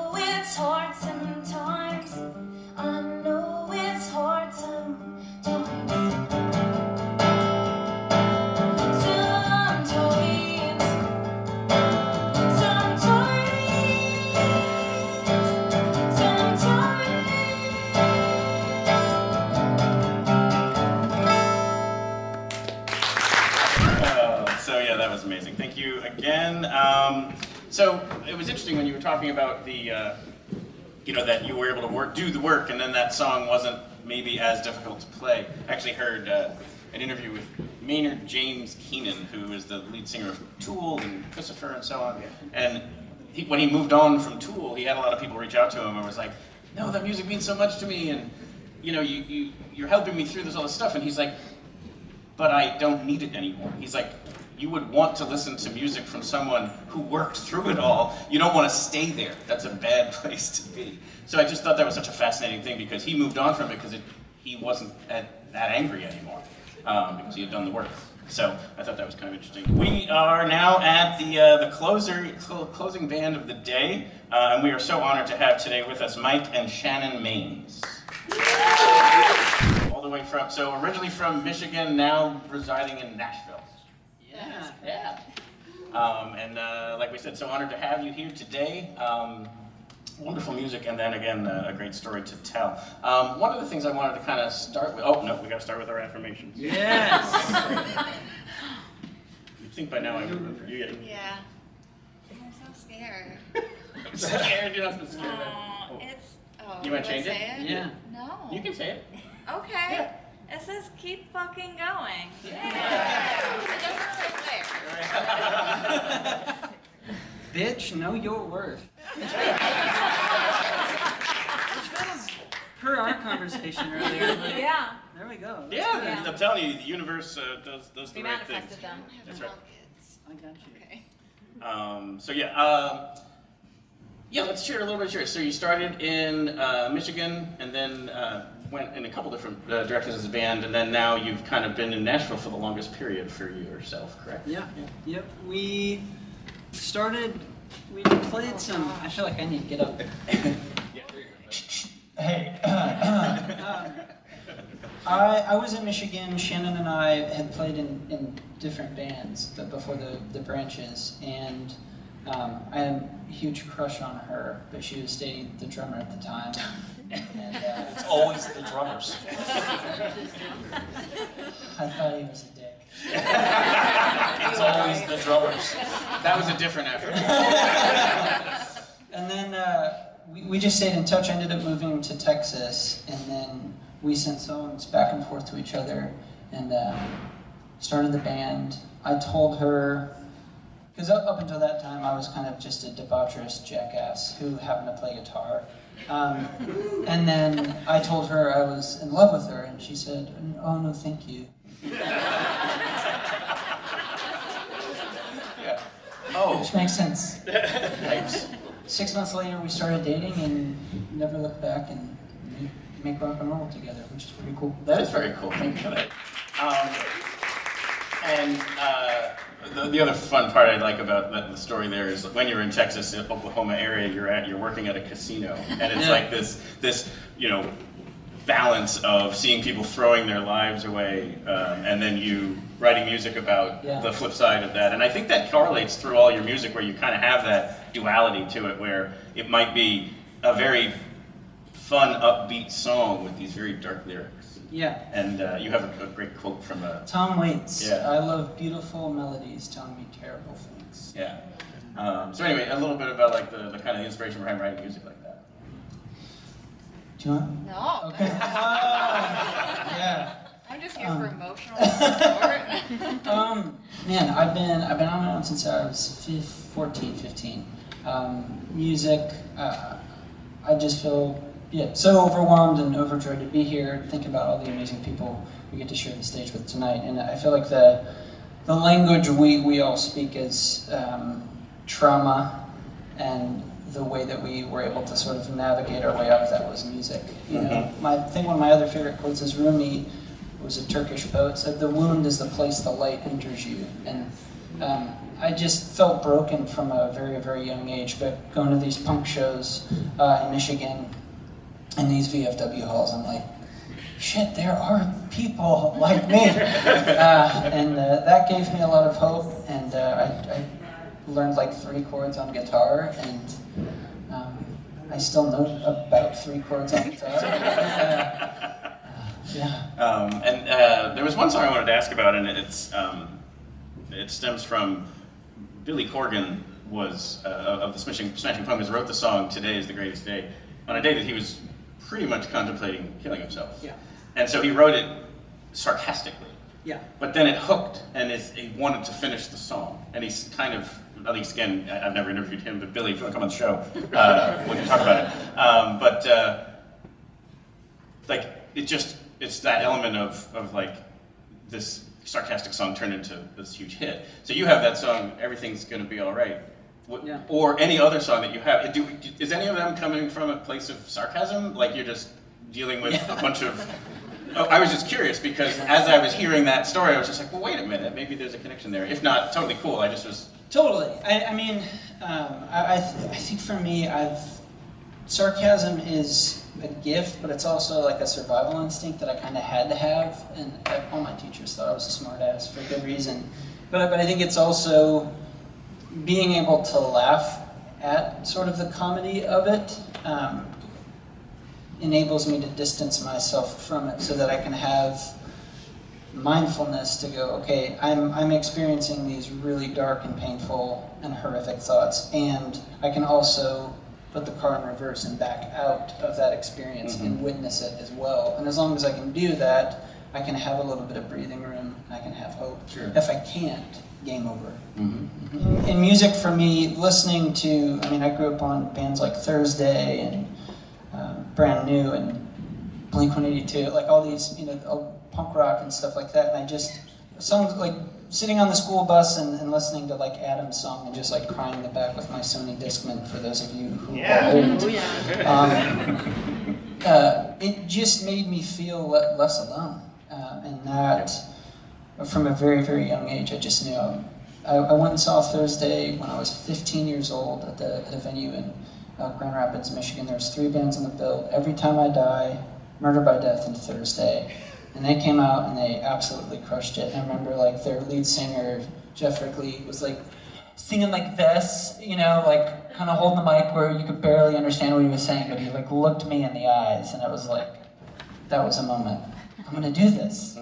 So yeah, that was amazing. Thank you again. So it was interesting when you were talking about the, that you were able to do the work, and then that song wasn't maybe as difficult to play. I actually heard an interview with Maynard James Keenan, who is the lead singer of Tool and Christopher and so on. And when he moved on from Tool, he had a lot of people reach out to him and was like, "No, that music means so much to me, and you're helping me through all this stuff." And he's like, "But I don't need it anymore." He's like, "You would want to listen to music from someone who worked through it all. You don't want to stay there. That's a bad place to be." So I just thought that was such a fascinating thing, because he moved on from it because he wasn't that angry anymore, because he had done the work. So I thought that was kind of interesting. We are now at the closing band of the day, and we are so honored to have today with us Mike and Shannon Maines. All the way originally from Michigan, now residing in Nashville. Yeah. And like we said, so honored to have you here today. Wonderful music, and then again, a great story to tell. One of the things I wanted to kind of start with, we got to start with our affirmations. Yes! You'd think by now I would remember. Yeah. I'm so scared. I'm scared, you're not supposed to scare You want to change it? Yeah. No. You can say it. Okay. Yeah. It says keep fucking going. Yeah. It doesn't say where. Bitch, know your worth. Which feels per our conversation earlier. Yeah. There we go. Yeah, I'm telling you, the universe does the We right thing. manifested them. That's right. I got you. Okay. Let's share a little bit. So you started in Michigan, and then went in a couple different directions as a band, and then now you've kind of been in Nashville for the longest period for yourself, correct? Yeah. Yep. We played some. I feel like I need to get up. Hey. I was in Michigan. Shannon and I had played in different bands before the branches, and I had a huge crush on her, but she was dating the drummer at the time. And, it's always the drummers. I thought he was a dick. It's always the drummers. That was a different effort. And then we just stayed in touch. I ended up moving to Texas, and then we sent songs back and forth to each other, and started the band. I told her, because up until that time I was kind of just a debaucherous jackass who happened to play guitar. And then I told her I was in love with her, and she said, "Oh no, thank you." Yeah. Oh. Which makes sense. Thanks. 6 months later, we started dating and never looked back, and we make rock and roll together, which is pretty cool. That is very cool. Thank you for that. The other fun part I like about the story there is when you're in Texas, Oklahoma area, you're working at a casino, and it's like this balance of seeing people throwing their lives away, and then you writing music about the flip side of that. And I think that correlates through all your music, where you kind of have that duality to it, where it might be a very fun, upbeat song with these very dark lyrics. Yeah. And you have a great quote from Tom Waits. Yeah. I love beautiful melodies telling me terrible things. Yeah. So anyway, a little bit about like the kind of inspiration behind writing music like that. Do you want? No. Okay. Yeah. I'm just here for emotional support. Man, I've been on my own since I was 14, 15. Music, I just feel so overwhelmed and overjoyed to be here, thinking about all the amazing people we get to share the stage with tonight. And I feel like the language we all speak is trauma, and the way that we were able to sort of navigate our way out of that was music. You know, I think one of my other favorite quotes is Rumi, who was a Turkish poet, said, "The wound is the place the light enters you." And I just felt broken from a very, very young age, but going to these punk shows in Michigan, in these VFW halls, I'm like, shit, there are people like me. And that gave me a lot of hope, and I learned like 3 chords on guitar, and I still know about 3 chords on guitar. And there was one song I wanted to ask about, and it's it stems from Billy Corgan was of the Smashing Pumpkins wrote the song "Today Is the Greatest Day" on a day that he was pretty much contemplating killing himself. Yeah. And so he wrote it sarcastically. Yeah. But then it hooked, and he wanted to finish the song. And he's kind of, at least again, I've never interviewed him, but Billy, if you want to come on the show, we can talk about it. Like, it's that element of like, this sarcastic song turned into this huge hit. So you have that song, Everything's Gonna Be Alright. Yeah. Or any other song that you have. Is any of them coming from a place of sarcasm? Like you're just dealing with a bunch of... Oh, I was just curious because as I was hearing that story, I was just like, well, wait a minute, maybe there's a connection there. If not, totally cool. I just was... Totally. I think for me, sarcasm is a gift, but it's also like a survival instinct that I kind of had to have, and all my teachers thought I was a smart ass for good reason. But I think it's also being able to laugh at sort of the comedy of it enables me to distance myself from it so that I can have mindfulness to go, okay, I'm experiencing these really dark and painful and horrific thoughts, and I can also put the car in reverse and back out of that experience and witness it as well. And as long as I can do that, I can have a little bit of breathing room, and I can have hope. Sure. If I can't, game over. In music, for me, listening to, I grew up on bands like Thursday and Brand New and Blink-182, like all these, punk rock and stuff like that, and I just, songs like sitting on the school bus and listening to like Adam's song and just like crying in the back with my Sony Discman, for those of you who are old. It just made me feel less alone, and that from a very, very young age, I just knew. I went and saw Thursday when I was 15 years old at a venue in Grand Rapids, Michigan. There was 3 bands on the bill: Every Time I Die, Murder by Death, and Thursday. And they came out and they absolutely crushed it. And I remember like their lead singer, Jeff Rickley, was like singing like this, like kind of holding the mic where you could barely understand what he was saying, but he like looked me in the eyes, and it was like, that was a moment. I'm gonna do this.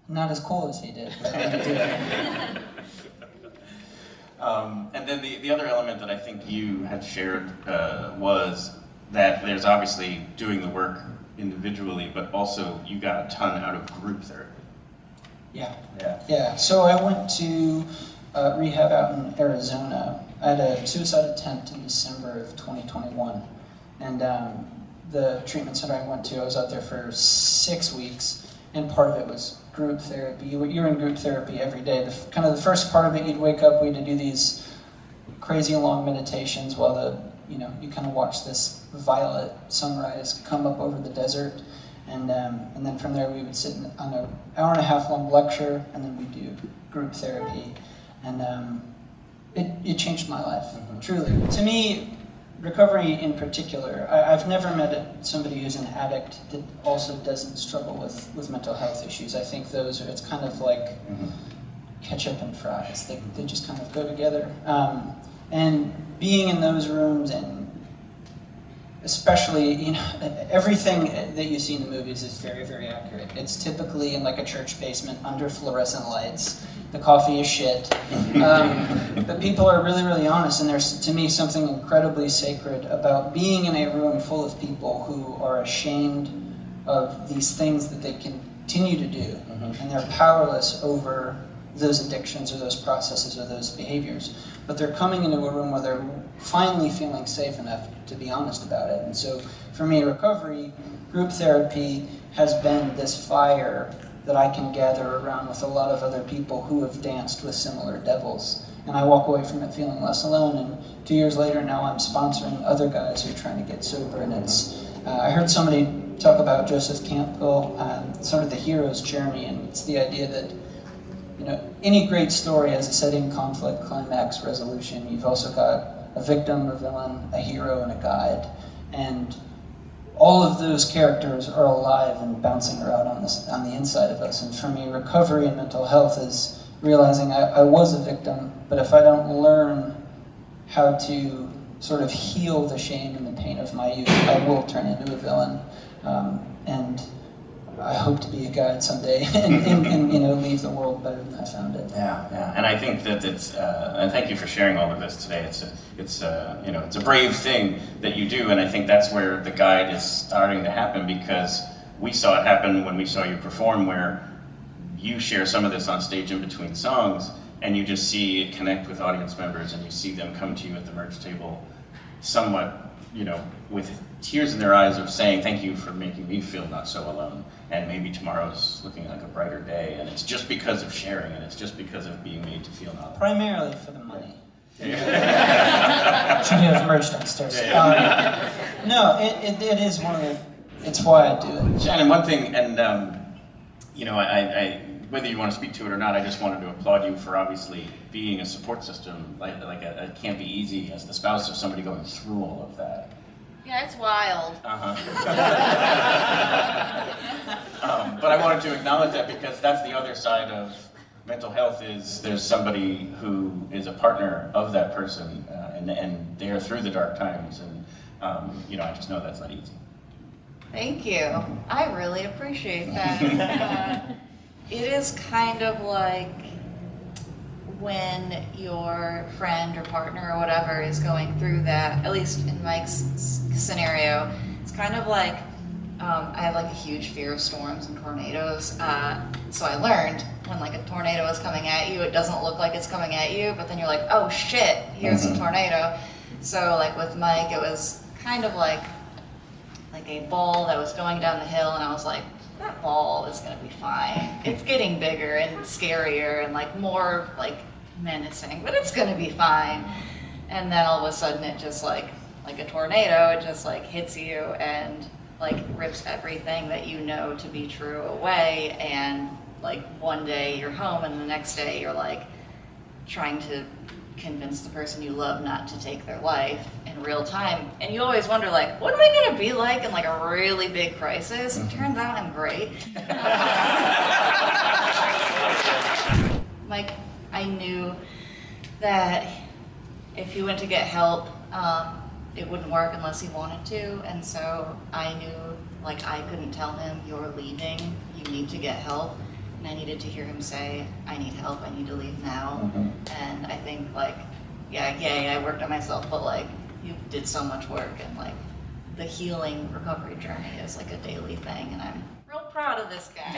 Not as cool as he did, but I'm gonna do it. And then the other element that I think you had shared was that there's obviously doing the work individually, but also you got a ton out of group therapy. Yeah. So I went to rehab out in Arizona. I had a suicide attempt in December of 2021, and the treatment center I went to, I was out there for 6 weeks, and part of it was group therapy. You're in group therapy every day. The first part of it, you'd wake up, we had to do these crazy long meditations while you kind of watch this violet sunrise come up over the desert, and then from there we would sit on an hour-and-a-half long lecture, and then we do group therapy, and it changed my life, truly. To me, recovery in particular, I've never met somebody who's an addict that also doesn't struggle with mental health issues. I think it's kind of like ketchup and fries. They just kind of go together. And being in those rooms, and especially, everything that you see in the movies is very, very accurate. It's typically in like a church basement under fluorescent lights. The coffee is shit. But people are really, really honest, and there's, to me, something incredibly sacred about being in a room full of people who are ashamed of these things that they continue to do, and they're powerless over those addictions or those processes or those behaviors. But they're coming into a room where they're finally feeling safe enough to be honest about it. And so for me, recovery, group therapy has been this fire that I can gather around with a lot of other people who have danced with similar devils. And I walk away from it feeling less alone. And 2 years later, now I'm sponsoring other guys who are trying to get sober. And it's, I heard somebody talk about Joseph Campbell, sort of the hero's journey. And it's the idea that any great story has a setting, conflict, climax, resolution. You've also got a victim, a villain, a hero, and a guide. And all of those characters are alive and bouncing around on the inside of us. And for me, recovery and mental health is realizing I was a victim, but if I don't learn how to sort of heal the shame and the pain of my youth, I will turn into a villain. And I hope to be a guide someday and you know, leave the world better than I found it. Yeah, and I think that it's, and thank you for sharing all of this today. It's you know, it's a brave thing that you do, and I think that's where the guide is starting to happen, because we saw it happen when we saw you perform, where you share some of this on stage in between songs, and you just see it connect with audience members, and you see them come to you at the merch table somewhat, you know, with tears in their eyes of saying, thank you for making me feel not so alone, and maybe tomorrow's looking like a brighter day, and it's just because of sharing, and it's just because of being made to feel not alone. Primarily for the money. Should have merch downstairs. No, it is one of the, it's why I do it. Shannon, one thing, and you know, I whether you want to speak to it or not, I just wanted to applaud you for obviously being a support system. It can't be easy as the spouse of somebody going through all of that. Yeah, it's wild. But I wanted to acknowledge that, because that's the other side of mental health, is there's somebody who is a partner of that person, and they're through the dark times, and you know, I just know that's not easy. Thank you. I really appreciate that. It is kind of like when your friend or partner or whatever is going through that, at least in Mike's scenario, it's kind of like, I have like a huge fear of storms and tornadoes. So I learned when like a tornado is coming at you, it doesn't look like it's coming at you, but then you're like, oh shit, here's a tornado. So like with Mike, it was kind of like a ball that was going down the hill, and I was like, that ball is gonna be fine. It's getting bigger and scarier and like more like menacing, but it's gonna be fine. And then all of a sudden it just like a tornado, it just like hits you and like rips everything that you know to be true away. And like one day you're home and the next day you're like trying to convince the person you love not to take their life in real time. And you always wonder, like, what am I gonna be like in like a really big crisis? It turns out I'm great. Mike, I knew that if he went to get help, it wouldn't work unless he wanted to. And so I knew, like, I couldn't tell him, you're leaving, you need to get help. And I needed to hear him say, I need help, I need to leave now. And I think, like, yeah, yay, I worked on myself, but like, you did so much work, and like, the healing recovery journey is like a daily thing, and I'm real proud of this guy.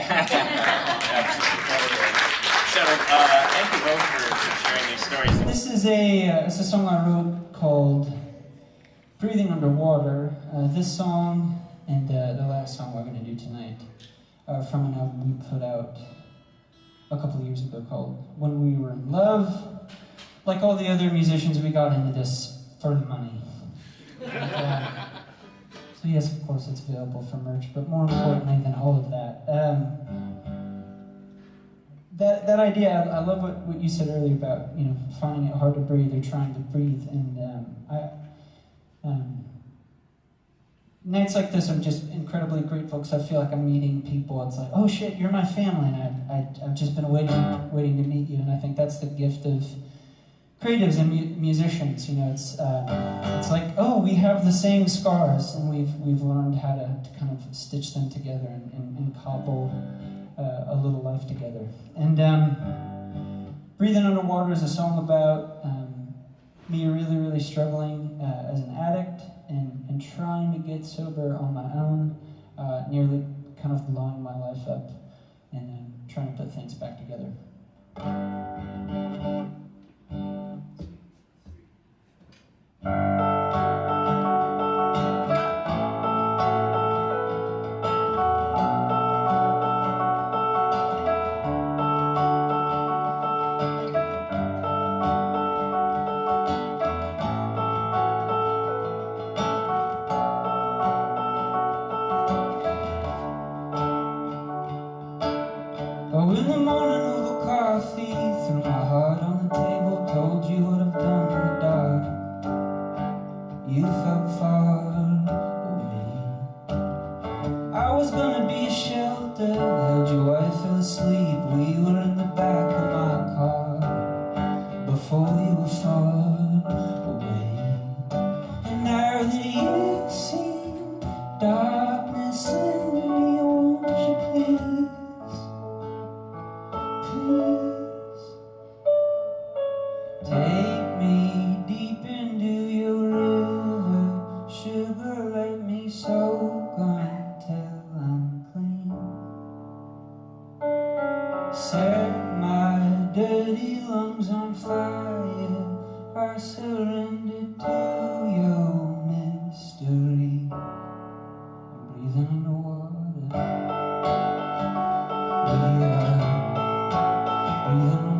So, thank you both for sharing these stories. This is it's a song I wrote called Breathing Underwater. This song and the last song we're going to do tonight are from an album we put out a couple of years ago called When We Were in Love. Like all the other musicians, we got into this for the money. So yes, of course, it's available for merch, but more importantly than all of that, that idea, I love what you said earlier about, you know, finding it hard to breathe or trying to breathe, and nights like this, I'm just incredibly grateful because I feel like I'm meeting people. It's like, oh shit, you're my family, and I've just been waiting to meet you, and I think that's the gift of creatives and musicians. You know, it's like, oh, we have the same scars, and we've learned how to kind of stitch them together and cobble a little life together. And Breathing Underwater is a song about me really, really struggling as an addict and trying to get sober on my own, nearly kind of blowing my life up and trying to put things back together. Oh, in the morning of a lungs on fire. I surrender to your mystery. I'm breathing underwater. We are breathing underwater.